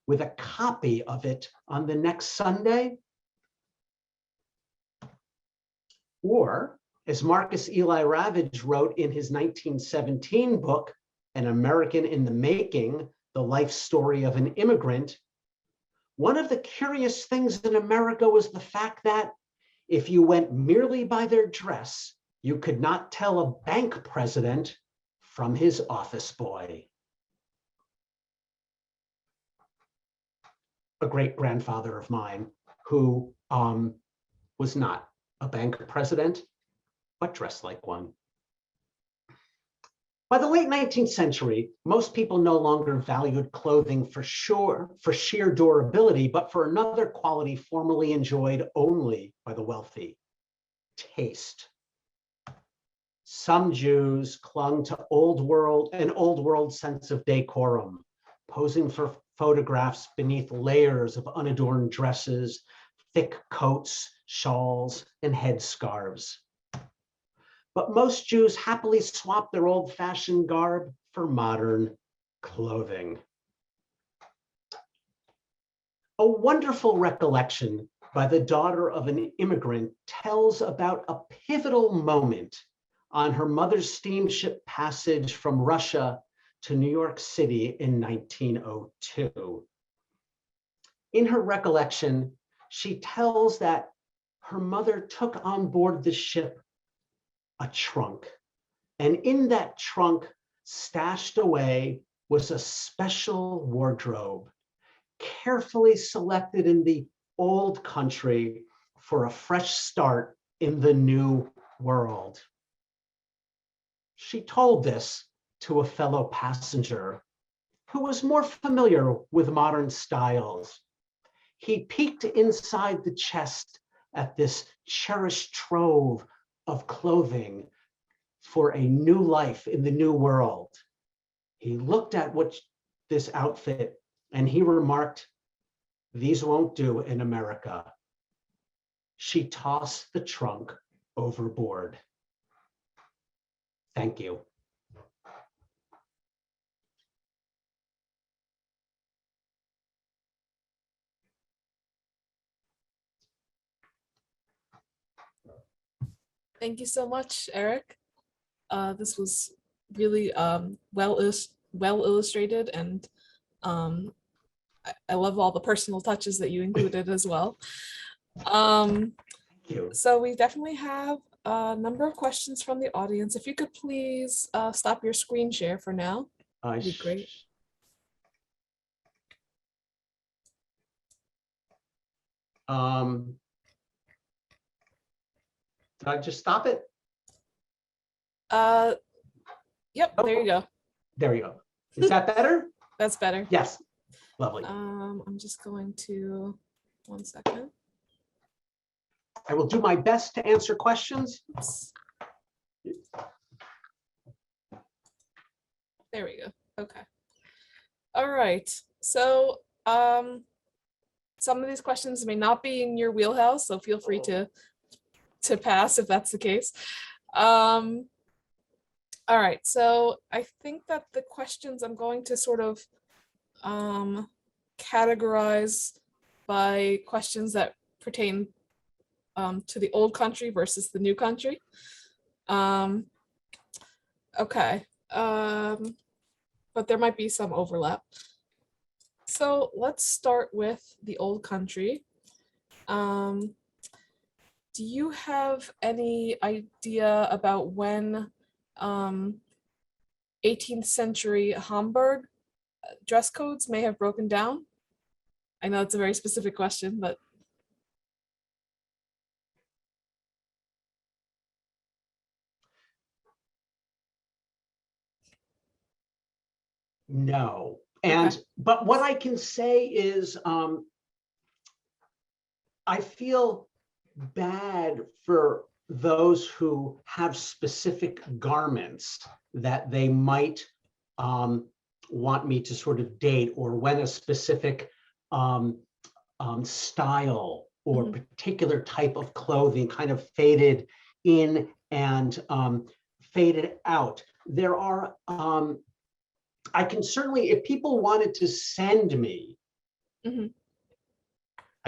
with a copy of it on the next Sunday? Or, as Marcus Eli Ravage wrote in his 1917 book, An American in the Making, The Life Story of an Immigrant, one of the curious things in America was the fact that if you went merely by their dress, you could not tell a bank president from his office boy. A great-grandfather of mine who was not a bank president, but dressed like one. By the late 19th century, most people no longer valued clothing for sheer durability, but for another quality formerly enjoyed only by the wealthy: taste. Some Jews clung to an old world sense of decorum, posing for photographs beneath layers of unadorned dresses, thick coats, shawls, and headscarves. But most Jews happily swap their old-fashioned garb for modern clothing. A wonderful recollection by the daughter of an immigrant tells about a pivotal moment on her mother's steamship passage from Russia to New York City in 1902. In her recollection, she tells that her mother took on board the ship a trunk, and in that trunk, stashed away, was a special wardrobe, carefully selected in the old country for a fresh start in the new world. She told this to a fellow passenger who was more familiar with modern styles. He peeked inside the chest at this cherished trove of clothing for a new life in the new world. He looked at this outfit and he remarked, "These won't do in America." She tossed the trunk overboard. Thank you. Thank you so much, Eric. This was really well illustrated, and I love all the personal touches that you included as well. Thank you. So we definitely have a number of questions from the audience. If you could please stop your screen share for now, that'd be great. Did I just stop it? Yep, there you go. There you go. Is that better? That's better. Yes. Lovely. I'm just going to, 1 second. I will do my best to answer questions. Oops. There we go. Okay. All right. So some of these questions may not be in your wheelhouse, so feel free to pass if that's the case. All right. So I think that the questions I'm going to sort of categorize by questions that pertain to the old country versus the new country. Okay, but there might be some overlap. So let's start with the old country. Do you have any idea about when 18th century Hamburg dress codes may have broken down? I know it's a very specific question, but no. And okay. but what I can say is I feel bad for those who have specific garments that they might want me to sort of date, or when a specific style or particular type of clothing kind of faded in and faded out. There are, I can certainly, if people wanted to send me,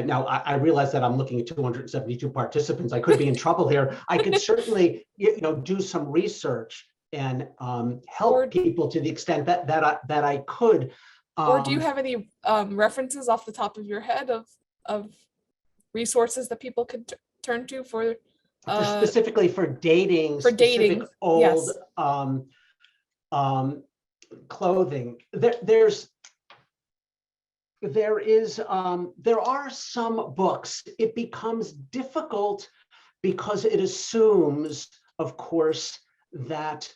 now I realize that I'm looking at 272 participants. I could be in trouble here. I could certainly, do some research and help people to the extent that I could. Or do you have any references off the top of your head of resources that people could turn to for specifically for dating specific old yes. Clothing? There are some books. It becomes difficult because it assumes, of course, that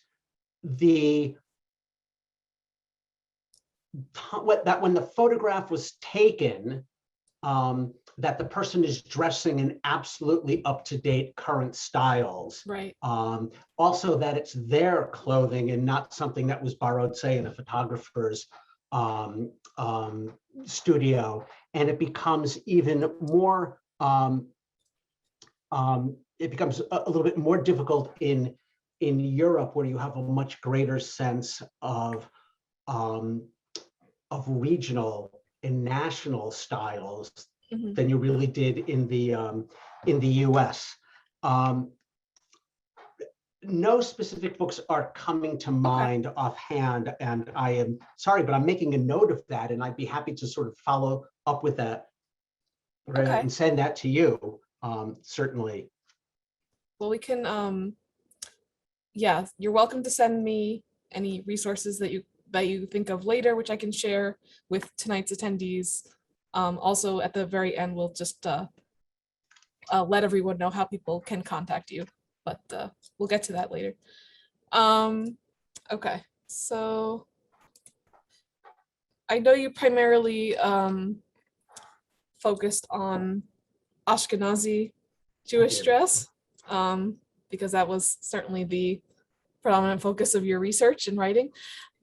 when the photograph was taken, that the person is dressing in absolutely up-to-date current styles. Right. Also that it's their clothing and not something that was borrowed, say, in a photographer's studio, and it becomes even more, it becomes a little bit more difficult in Europe, where you have a much greater sense of regional and national styles Mhm. than you really did in the US. No specific books are coming to mind offhand, and I am sorry, but I'm making a note of that, and I'd be happy to sort of follow up with that Okay. and send that to you, certainly. Well, we can, yeah, you're welcome to send me any resources that you think of later, which I can share with tonight's attendees. Also, at the very end, we'll just let everyone know how people can contact you, but we'll get to that later. Okay, so I know you primarily focused on Ashkenazi Jewish dress, because that was certainly the predominant focus of your research and writing.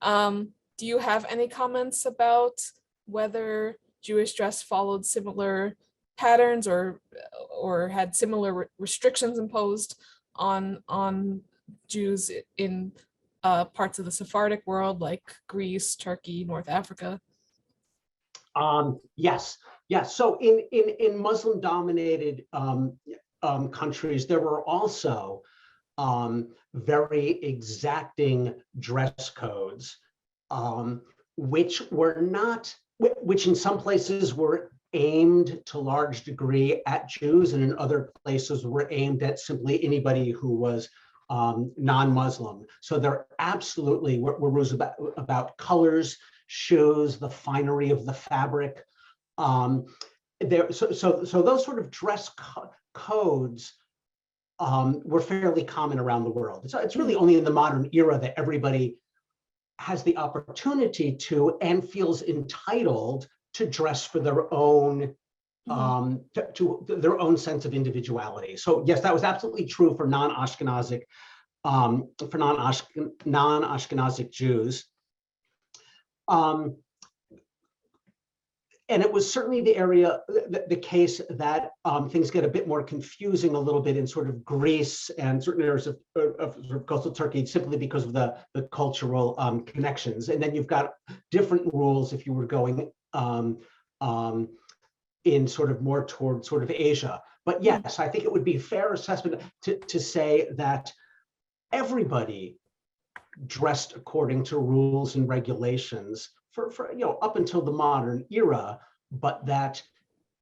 Do you have any comments about whether Jewish dress followed similar patterns or had similar restrictions imposed on Jews in parts of the Sephardic world, like Greece, Turkey, North Africa? Yes. So in Muslim-dominated countries, there were also very exacting dress codes, which in some places were aimed to large degree at Jews, and in other places were aimed at simply anybody who was non-Muslim. So there absolutely were rules about colors, shoes, the finery of the fabric. So those sort of dress codes were fairly common around the world. So it's really only in the modern era that everybody has the opportunity to and feels entitled to dress for their own to their own sense of individuality. So yes, that was absolutely true for non-Ashkenazic Jews. And it was certainly the area, the case that things get a bit more confusing a little bit in sort of Greece and certain areas of sort of coastal Turkey, simply because of the cultural connections. And then you've got different rules if you were going in sort of more toward sort of Asia. But yes, I think it would be a fair assessment to say that everybody dressed according to rules and regulations for up until the modern era, but that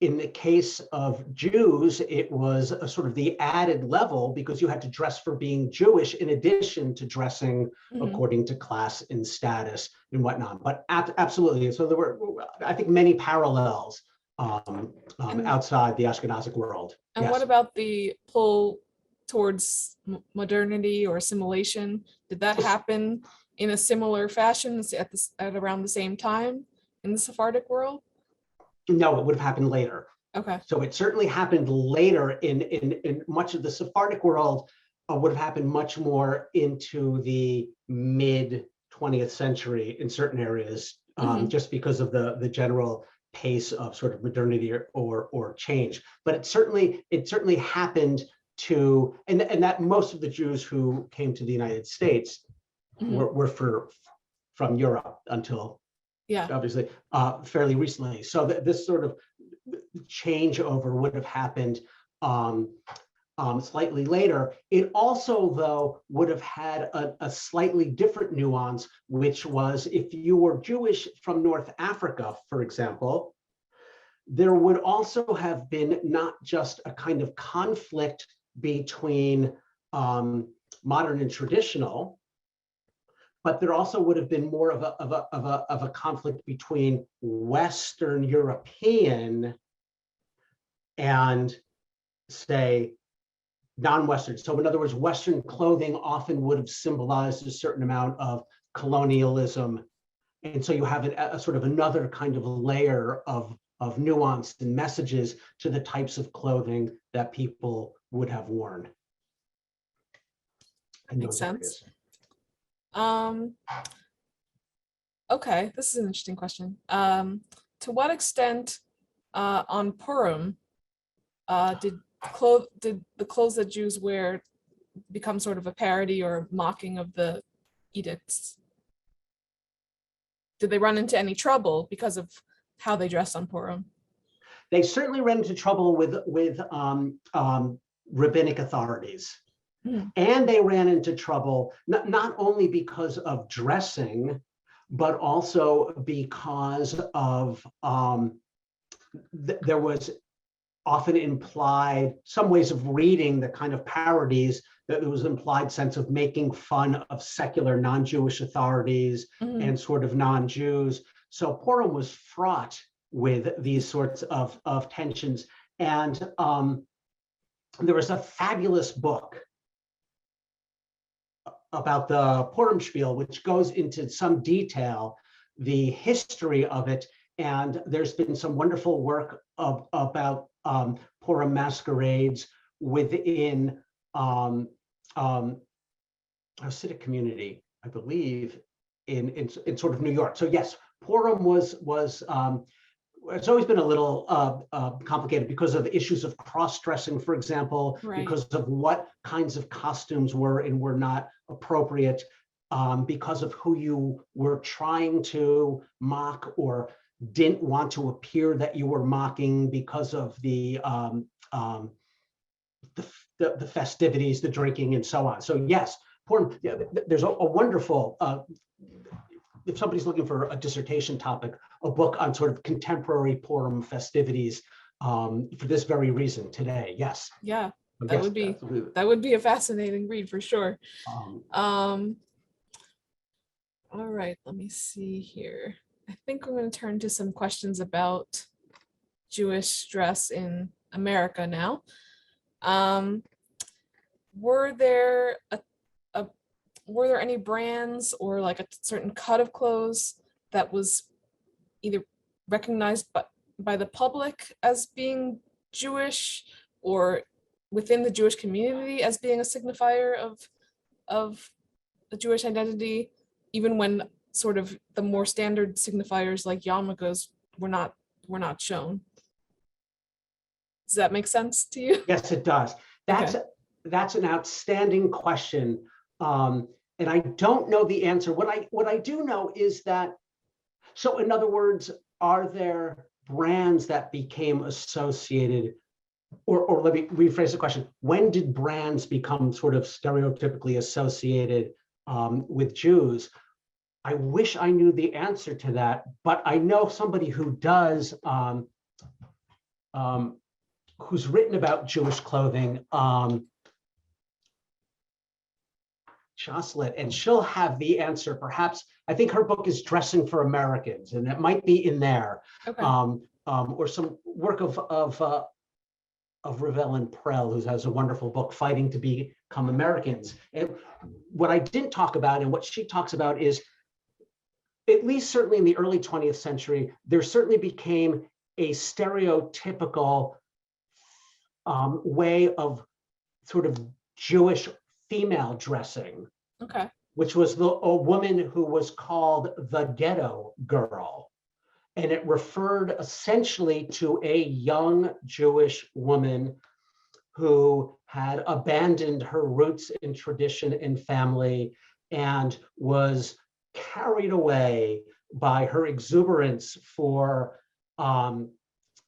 in the case of Jews, it was a sort of the added level because you had to dress for being Jewish in addition to dressing according to class and status and whatnot. But absolutely, so there were, I think, many parallels outside the Ashkenazic world. And yes. What about the pull towards modernity or assimilation? Did that happen in a similar fashion at around the same time in the Sephardic world? No, it would have happened later. Okay. So it certainly happened later in much of the Sephardic world. Would have happened much more into the mid 20th century in certain areas, just because of the general pace of sort of modernity or change. But it certainly happened to, and that most of the Jews who came to the United States were from Europe until obviously fairly recently. So this sort of changeover would have happened slightly later. It also, though, would have had a slightly different nuance, which was if you were Jewish from North Africa, for example, there would also have been not just a kind of conflict between modern and traditional, but there also would have been more of a conflict between Western European and, say, non-Western. So in other words, Western clothing often would have symbolized a certain amount of colonialism. And so you have a sort of another kind of layer of nuance and messages to the types of clothing that people would have worn. Makes sense. Okay, this is an interesting question. To what extent on Purim did the clothes that Jews wear become sort of a parody or mocking of the edicts? Did they run into any trouble because of how they dressed on Purim? They certainly ran into trouble with rabbinic authorities. And they ran into trouble not only because of dressing, but also because of there was often implied some ways of reading the kind of parodies that there was implied sense of making fun of secular non-Jewish authorities and sort of non-Jews. So Purim was fraught with these sorts of tensions. And there was a fabulous book about the Purim Spiel, which goes into some detail, the history of it. And there's been some wonderful work about Purim masquerades within a Hasidic community, I believe, in sort of New York. So yes, Purim was it's always been a little complicated because of issues of cross-dressing, for example, because of what kinds of costumes were and were not appropriate, because of who you were trying to mock or didn't want to appear that you were mocking because of the festivities, the drinking, and so on. So yes, Purim, yeah, there's a wonderful, if somebody's looking for a dissertation topic, a book on sort of contemporary Purim festivities for this very reason today. Yes. Yeah, that would be a fascinating read for sure. All right, let me see here. I think I'm going to turn to some questions about Jewish dress in America now. Were there any brands or like a certain cut of clothes that was either recognized by the public as being Jewish or within the Jewish community as being a signifier of the Jewish identity, even when sort of the more standard signifiers like yarmulkes were not shown? Does that make sense to you? Yes, it does. That's an outstanding question. And I don't know the answer. What I do know is that, so in other words, are there brands that became associated, or let me rephrase the question, when did brands become sort of stereotypically associated with Jews? I wish I knew the answer to that, but I know somebody who does, who's written about Jewish clothing, Jocelyn, and she'll have the answer. Perhaps, I think her book is Dressing for Americans, and it might be in there. Okay. Or some work of Ravel and Prell, who has a wonderful book, Fighting to Become Americans. And what I didn't talk about, and what she talks about, is, at least certainly in the early 20th century, there certainly became a stereotypical way of sort of Jewish female dressing, which was a woman who was called the Ghetto Girl. And it referred essentially to a young Jewish woman who had abandoned her roots in tradition and family and was carried away by her exuberance for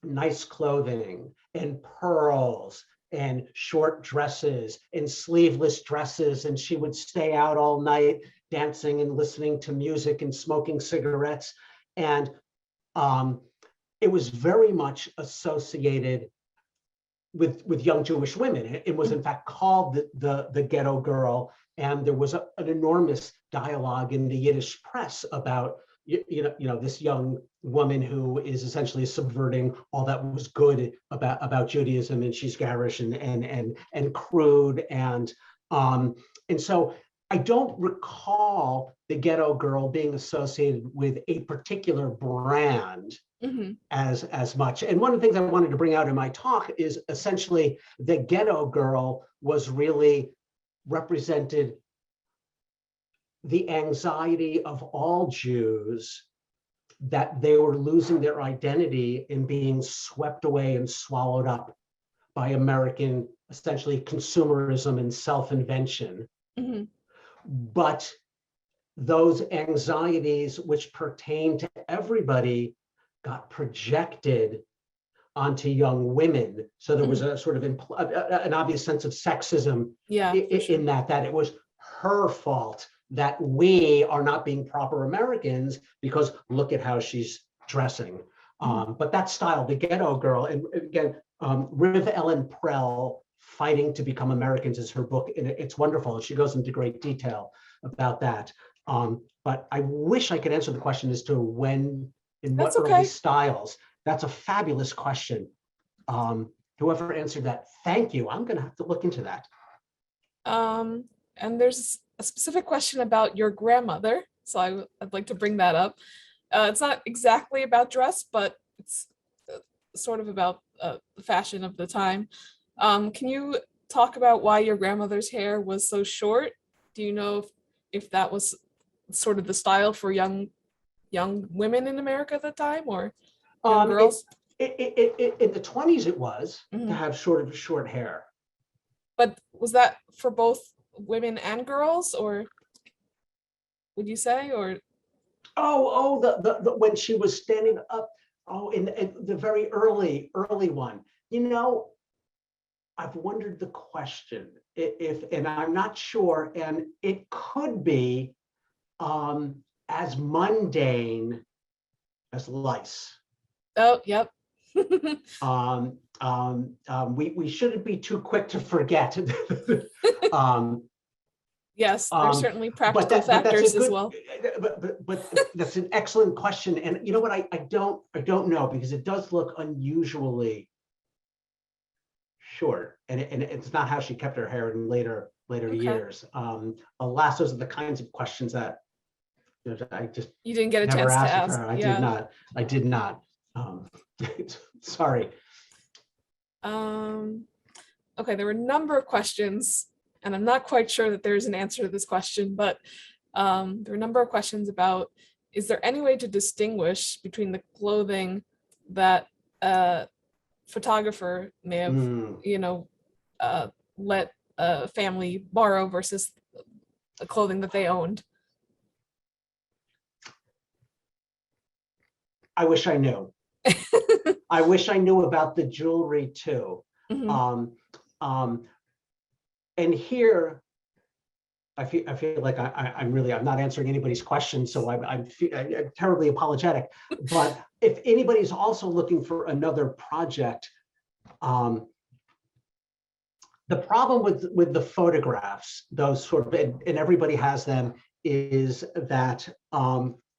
nice clothing and pearls and short dresses and sleeveless dresses. And she would stay out all night dancing and listening to music and smoking cigarettes. And it was very much associated with young Jewish women. It was in fact called the Ghetto Girl. And there was an enormous dialogue in the Yiddish press about this young woman who is essentially subverting all that was good about Judaism, and she's garish and crude, and so I don't recall the Ghetto Girl being associated with a particular brand as much. And one of the things I wanted to bring out in my talk is essentially the Ghetto Girl was really represented the anxiety of all Jews that they were losing their identity and being swept away and swallowed up by American, essentially, consumerism and self-invention. Mm-hmm. But those anxieties which pertain to everybody got projected onto young women. So there was a sort of an obvious sense of sexism in that it was her fault that we are not being proper Americans because look at how she's dressing. But that style, the Ghetto Girl, and again, Riv Ellen Prell, Fighting to Become Americans is her book, and it's wonderful. She goes into great detail about that. But I wish I could answer the question as to when, in what early styles. That's a fabulous question. Whoever answered that, thank you. I'm going to have to look into that. And there's a specific question about your grandmother, so I'd like to bring that up. It's not exactly about dress, but it's sort of about the fashion of the time. Can you talk about why your grandmother's hair was so short? Do you know if that was sort of the style for young women in America at the time, or young girls? In the 20s, it was to have short hair. But was that for both women and girls, or would you say, or? The when she was standing up. In the very early one. You know, I've wondered the question and I'm not sure, and it could be as mundane as lice. Oh, yep. We shouldn't be too quick to forget. Yes, there's certainly practical factors as well. But that's an excellent question, and you know what? I don't know, because it does look unusually short, and it's not how she kept her hair in later years. Alas, those are the kinds of questions that I just you didn't get a chance to ask. Her. I did not. Sorry. Okay, there were a number of questions, and I'm not quite sure that there's an answer to this question, but there are a number of questions about, is there any way to distinguish between the clothing that a photographer may have, let a family borrow versus the clothing that they owned? I wish I knew. I wish I knew about the jewelry too. And here, I feel like I'm not answering anybody's question, so I'm terribly apologetic. But if anybody's also looking for another project, the problem with the photographs, those sort of, and everybody has them, is that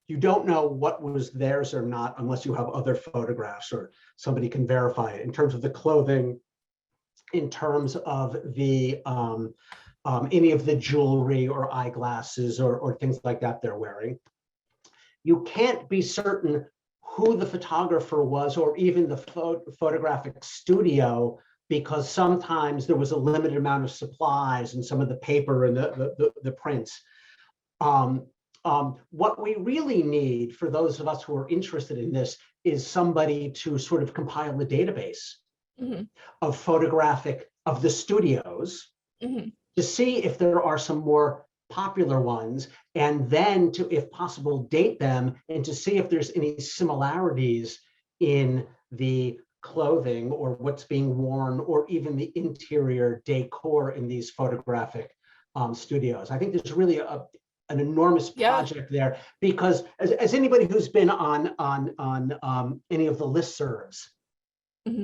you don't know what was theirs or not unless you have other photographs or somebody can verify it in terms of the clothing, in terms of the any of the jewelry or eyeglasses or things like that they're wearing. You can't be certain who the photographer was or even the photographic studio, because sometimes there was a limited amount of supplies and some of the paper and the prints. What we really need, for those of us who are interested in this, is somebody to sort of compile a database of photographic, of the studios, to see if there are some more popular ones, and then to, if possible, date them, and to see if there's any similarities in the clothing or what's being worn, or even the interior decor in these photographic studios. I think there's really an enormous project there, because as anybody who's been on any of the listservs,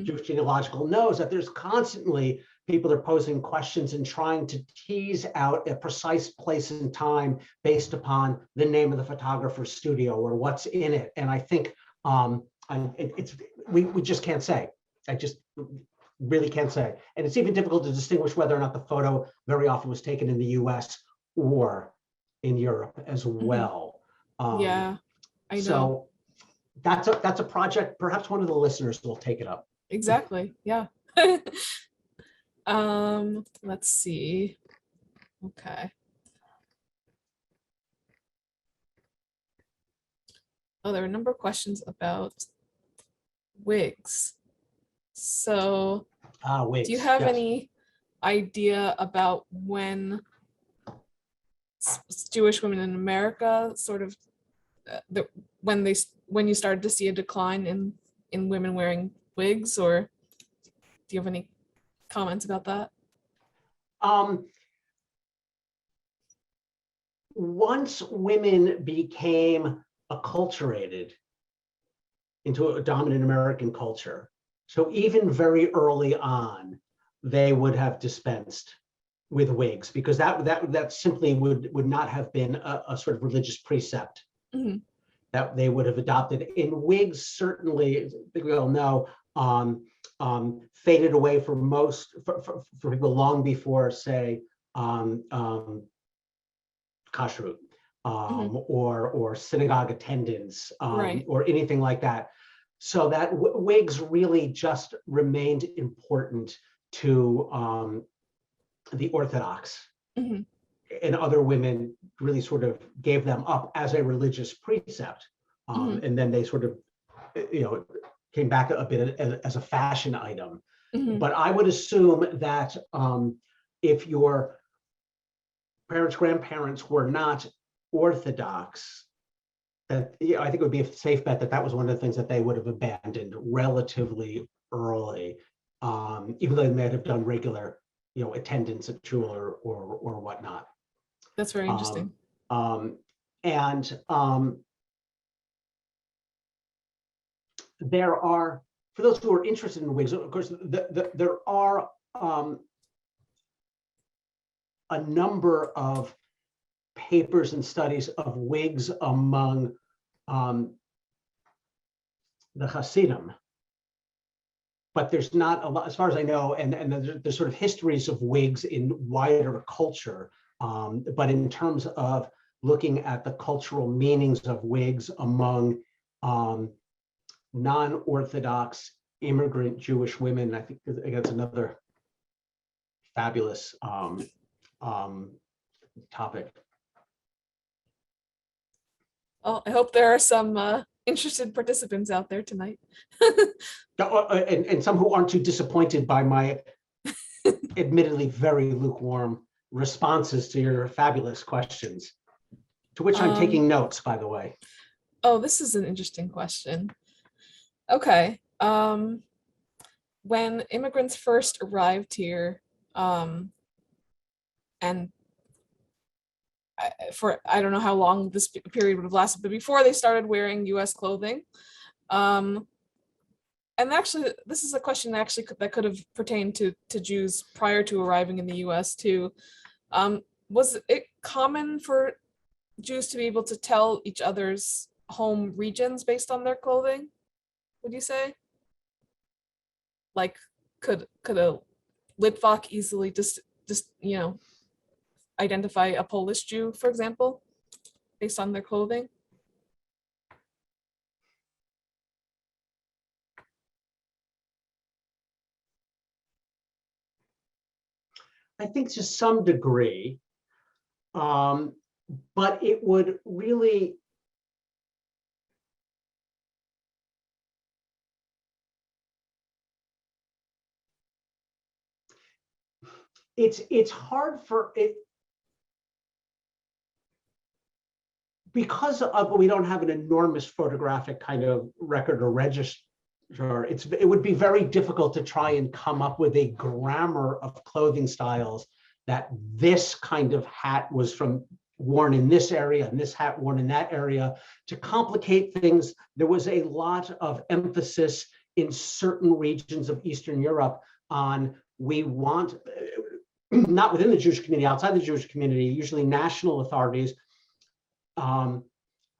Jewish Genealogical, knows that there's constantly people are posing questions and trying to tease out a precise place and time based upon the name of the photographer's studio or what's in it. And I think we just can't say. I just really can't say. And it's even difficult to distinguish whether or not the photo very often was taken in the US or in Europe as well. Yeah, I know. So that's a project. Perhaps one of the listeners will take it up. Exactly. Yeah. Let's see. Okay. Oh, there are a number of questions about wigs. So do you Wigs, have yes. any idea about when Jewish women in America sort of when you started to see a decline in women wearing wigs, or do you have any comments about that? Um, Once women became acculturated into a dominant American culture, so even very early on, they would have dispensed with wigs because that simply would not have been a sort of religious precept Mhm. that they would have adopted. In wigs, certainly, I think we all know, faded away for people long before, say, kashrut, Mhm. or synagogue attendance, Right. or anything like that. So that wigs really just remained important to the Orthodox, Mhm. and other women really sort of gave them up as a religious precept. Mhm. And then they sort of, came back a bit as a fashion item. Mhm. But I would assume that if your parents, grandparents were not Orthodox, that I think it would be a safe bet that that was one of the things that they would have abandoned relatively early, even though they may have done regular, attendance at shul or whatnot. That's very Um, interesting. um, and there are, for those who are interested in wigs, of course, there are a number of papers and studies of wigs among the Hasidim, but there's not a lot, as far as I know, and there's sort of histories of wigs in wider culture. But in terms of looking at the cultural meanings of wigs among non-Orthodox immigrant Jewish women, I think that's another fabulous topic. Oh, I hope there are some interested participants out there tonight. And some who aren't too disappointed by my admittedly very lukewarm responses to your fabulous questions, to which I'm taking notes, by the way. Oh, this is an interesting question. Okay. When immigrants first arrived here, and for I don't know how long this period would have lasted, but before they started wearing U.S. clothing, um, and actually, this is a question that could have pertained to Jews prior to arriving in the U.S. too. Was it common for Jews to be able to tell each other's home regions based on their clothing? Would you say? Like, could a Litvak easily just identify a Polish Jew, for example, based on their clothing? I think to some degree, but it would really, it's hard for it because we don't have an enormous photographic kind of record or register. It would be very difficult to try and come up with a grammar of clothing styles that this kind of hat was from worn in this area and this hat worn in that area. To complicate things, there was a lot of emphasis in certain regions of Eastern Europe on we want, not within the Jewish community, outside the Jewish community, usually national authorities,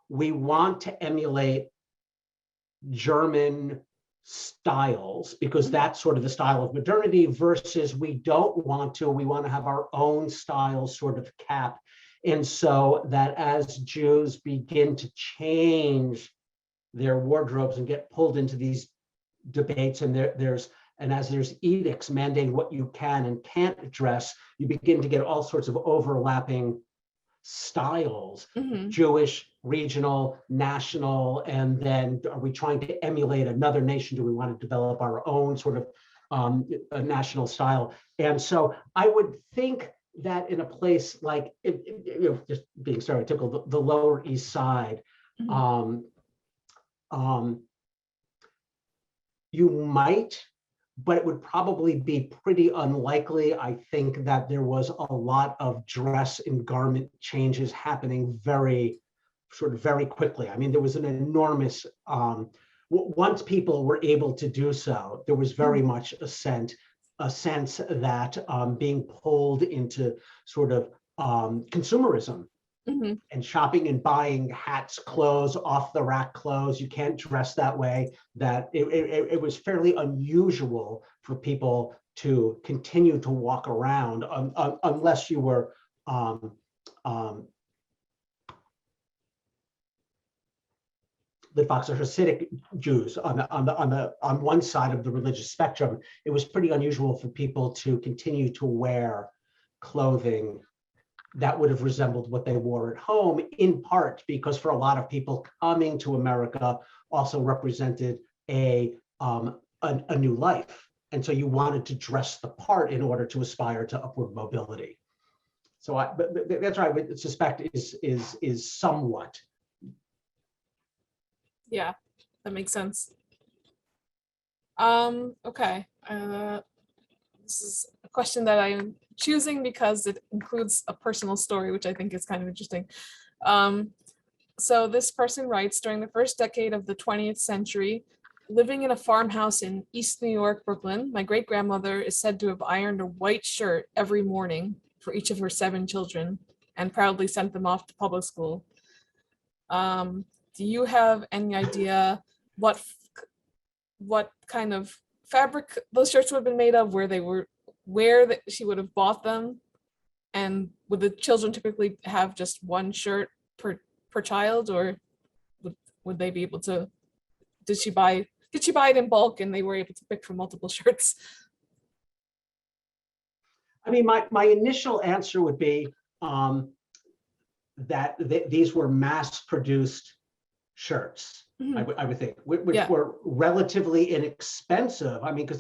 we want to emulate German styles because that's sort of the style of modernity, versus we don't want to, we want to have our own style sort of cap. And so that as Jews begin to change their wardrobes and get pulled into these debates, and as there's edicts mandating what you can and can't dress, you begin to get all sorts of overlapping styles, Mhm. Jewish, regional, national, and then are we trying to emulate another nation? Do we want to develop our own sort of a national style? And so I would think that in a place like, just being stereotypical, the Lower East Side, Mhm. um, you might, but it would probably be pretty unlikely. I think that there was a lot of dress and garment changes happening very quickly. I mean, there was an enormous, once people were able to do so, there was very much a sense that being pulled into sort of consumerism Mhm. and shopping and buying hats, clothes, off the rack clothes. You can't dress that way. That it was fairly unusual for people to continue to walk around unless you were um, Litvaks or Hasidic Jews on one side of the religious spectrum. It was pretty unusual for people to continue to wear clothing that would have resembled what they wore at home, in part because for a lot of people coming to America also represented a new life. And so you wanted to dress the part in order to aspire to upward mobility. So but that's what I would suspect is somewhat. Yeah, that makes sense. Okay. This is a question that I'm choosing because it includes a personal story, which I think is kind of interesting. Um, so this person writes, during the first decade of the 20th century, living in a farmhouse in East New York, Brooklyn, my great-grandmother is said to have ironed a white shirt every morning for each of her 7 children and proudly sent them off to public school. Do you have any idea what kind of fabric those shirts would have been made of, where that she would have bought them, and would the children typically have just one shirt per child, or would they be able to? Did she buy it in bulk and they were able to pick from multiple shirts? I mean, my initial answer would be that these were mass-produced shirts. Mhm. I would think, which Yeah. were relatively inexpensive. I mean, because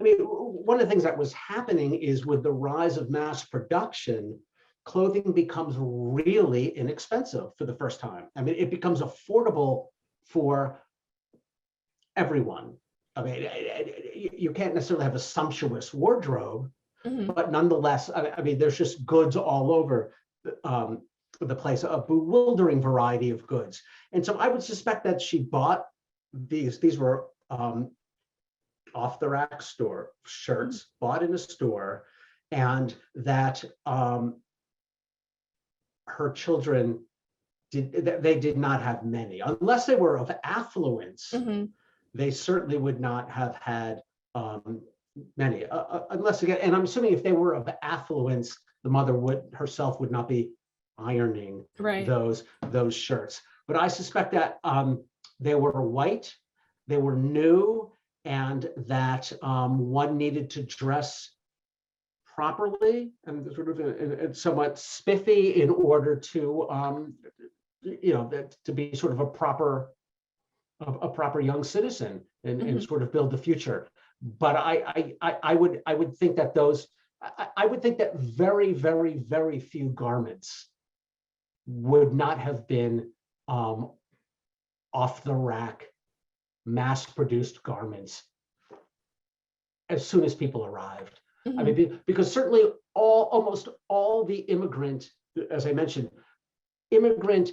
one of the things that was happening is with the rise of mass production, clothing becomes really inexpensive for the first time. I mean, it becomes affordable for everyone. I mean, you can't necessarily have a sumptuous wardrobe, Mhm. but nonetheless, I mean, there's just goods all over the place, a bewildering variety of goods. And so I would suspect that she bought these were off the rack store Mhm. shirts bought in a store, and that her children they did not have many, unless they were of affluence. Mhm. They certainly would not have had many, unless again, and I'm assuming if they were of affluence, the mother herself would not be ironing Right. those shirts. But I suspect that they were white, they were new, and that one needed to dress properly and sort of somewhat spiffy in order to to be sort of a proper young citizen and Mhm. sort of build the future. But I would think that I would think that very, very, very few garments would not have been off the rack, mass produced garments as soon as people arrived. I Mhm. mean, because certainly almost all the immigrant, as I mentioned, immigrant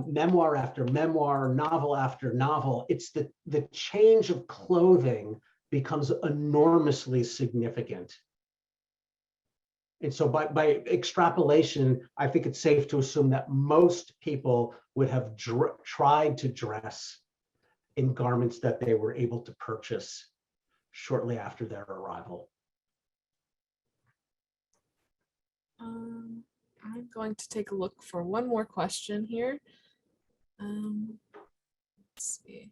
memoir after memoir, novel after novel, it's the change of clothing becomes enormously significant. And so by extrapolation, I think it's safe to assume that most people would have tried to dress in garments that they were able to purchase shortly after their arrival. I'm going to take a look for one more question here. Let's see.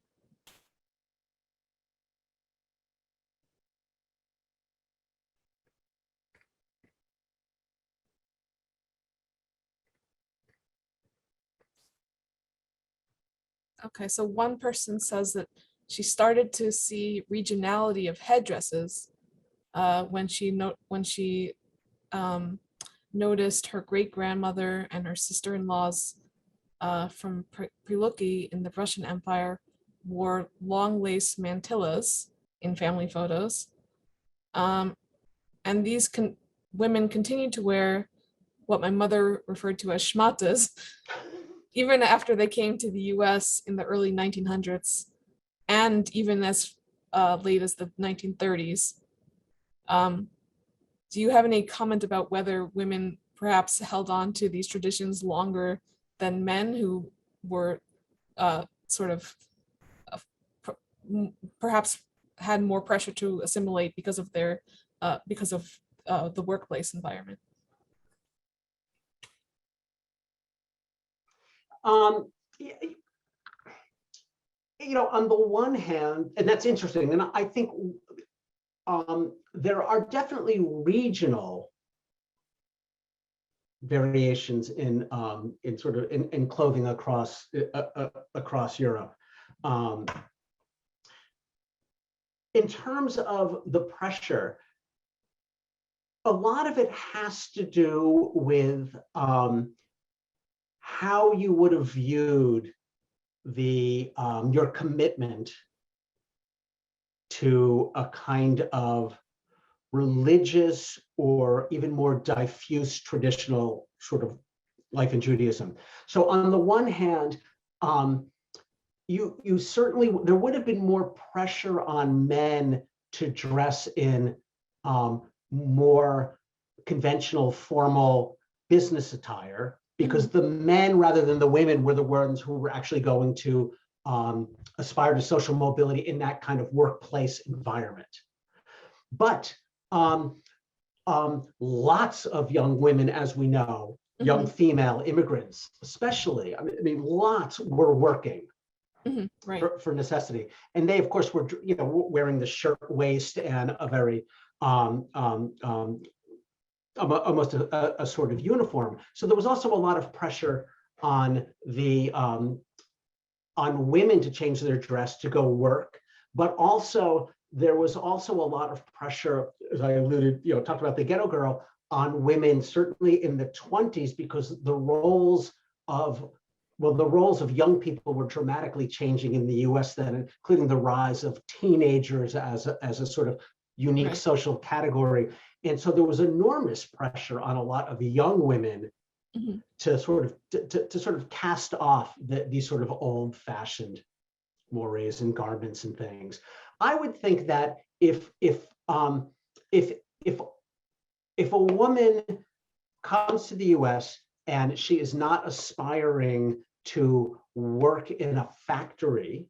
Okay, so one person says that she started to see regionality of headdresses when she noticed her great grandmother and her sister-in-laws from Priluki in the Russian Empire wore long lace mantillas in family photos, and these women continued to wear what my mother referred to as schmatas, even after they came to the US in the early 1900s, and even as late as the 1930s. Do you have any comment about whether women perhaps held on to these traditions longer than men who were sort of perhaps had more pressure to assimilate because of their the workplace environment? You know, on the one hand, and that's interesting, and I think there are definitely regional variations in sort of in clothing across Europe. In terms of the pressure, a lot of it has to do with how you would have viewed your commitment to a kind of religious or even more diffuse traditional sort of life in Judaism. So on the one hand, you certainly, there would have been more pressure on men to dress in more conventional, formal business attire, because the men, rather than the women, were the ones who were actually going to aspire to social mobility in that kind of workplace environment. But lots of young women, as we know, young female immigrants, especially, I mean, lots were working right. for necessity, and they, of course, were, you know, wearing the shirt waist and a very almost a sort of uniform. So there was also a lot of pressure on the on women to change their dress to go work, but also there was also a lot of pressure, as I alluded, you know, talked about the Ghetto Girl, on women, certainly in the 20s, because the roles of young people were dramatically changing in the US then, including the rise of teenagers as a sort of unique social category. And so there was enormous pressure on a lot of young women to sort of cast off these sort of old-fashioned mores and garments and things. I would think that if a woman comes to the US and she is not aspiring to work in a factory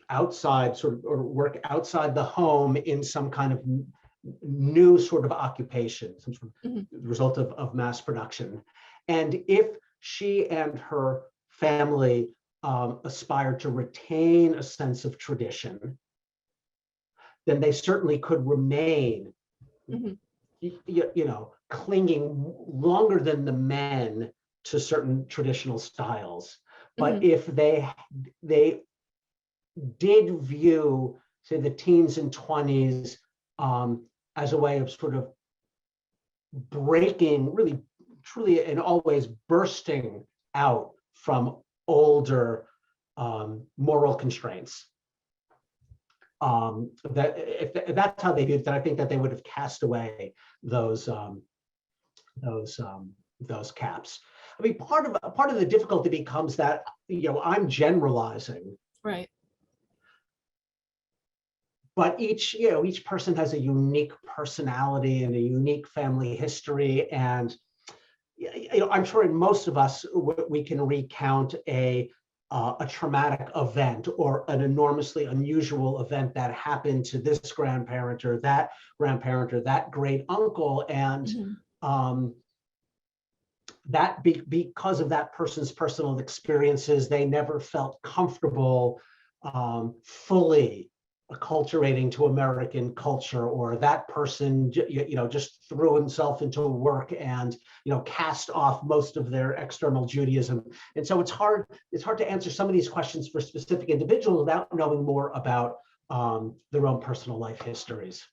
outside, sort of, or work outside the home in some kind of new sort of occupation, some sort of result of mass production. And if she and her family aspire to retain a sense of tradition, then they certainly could remain, you know, clinging longer than the men to certain traditional styles. But if they did view, say, the teens and 20s as a way of sort of breaking, really, truly, and always bursting out from older moral constraints, that if that's how they viewed it, then I think that they would have cast away those caps. I mean, part of the difficulty becomes that, you know, I'm generalizing, right? But each person has a unique personality and a unique family history, and you know, I'm sure in most of us we can recount a traumatic event or an enormously unusual event that happened to this grandparent or that great uncle, and that because of that person's personal experiences, they never felt comfortable fully acculturating to American culture, or that person, just threw himself into work and, cast off most of their external Judaism. And so it's hard to answer some of these questions for specific individuals without knowing more about their own personal life histories.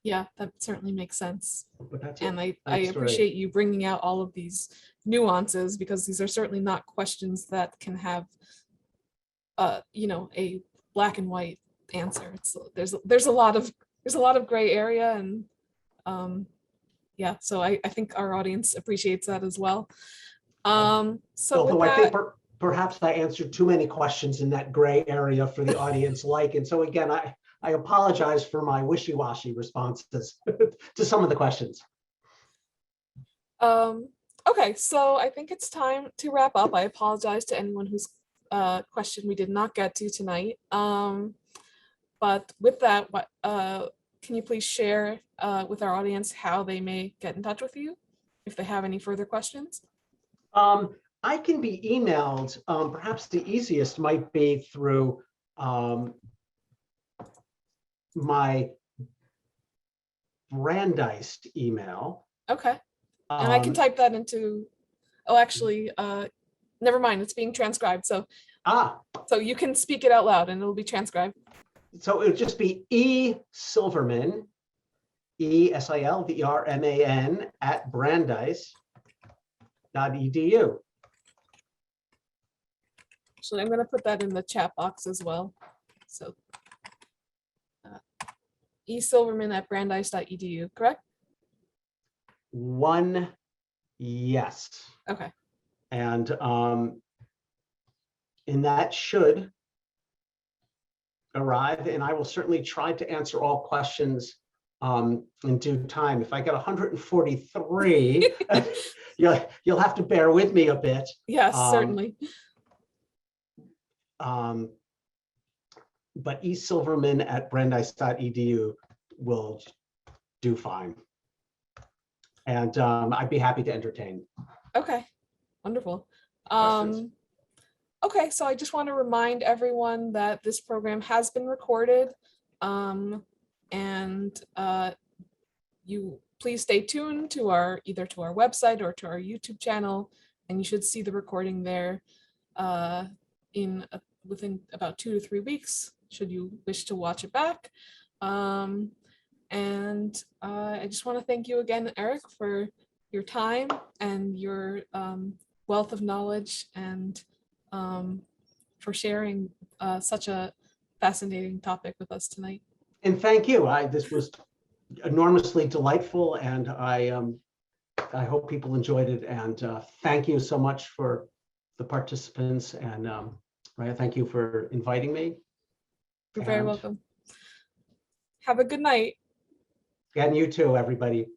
Yeah, that certainly makes sense. But that's And it. I Thanks, Ray. appreciate you bringing out all of these nuances, because these are certainly not questions that can have, a black and white answer. There's a lot of gray area, and yeah, so I think our audience appreciates that as well. So Although with I think that, perhaps I answered too many questions in that gray area for the audience like, and so again, I apologize for my wishy-washy responses to some of the questions. okay, so I think it's time to wrap up. I apologize to anyone whose question we did not get to tonight. But with that, can you please share with our audience how they may get in touch with you if they have any further questions? I can be emailed. Perhaps the easiest might be through my Brandeis email. Okay, and I can type that into, oh, actually, never mind, it's being transcribed. So you can speak it out loud and it'll be transcribed. So it would just be E. Silverman, ESILVERMAN at Brandeis.edu. So I'm going to put that in the chat box as well. So E. Silverman at Brandeis.edu, correct? Yes. Okay. And that should arrive, and I will certainly try to answer all questions in due time. If I get 143, you'll have to bear with me a bit. Yes, certainly. But esilverman at Brandeis.edu will do fine. And I'd be happy to entertain. Okay, wonderful. Questions? Okay, so I just want to remind everyone that this program has been recorded, and you please stay tuned to either to our website or to our YouTube channel, and you should see the recording there within about 2 to 3 weeks, should you wish to watch it back. I just want to thank you again, Eric, for your time and your wealth of knowledge, and for sharing such a fascinating topic with us tonight. And thank you. This was enormously delightful, and I hope people enjoyed it. And thank you so much for the participants. And Raya, thank you for inviting me. You're very welcome. Have a good night. And you too, everybody.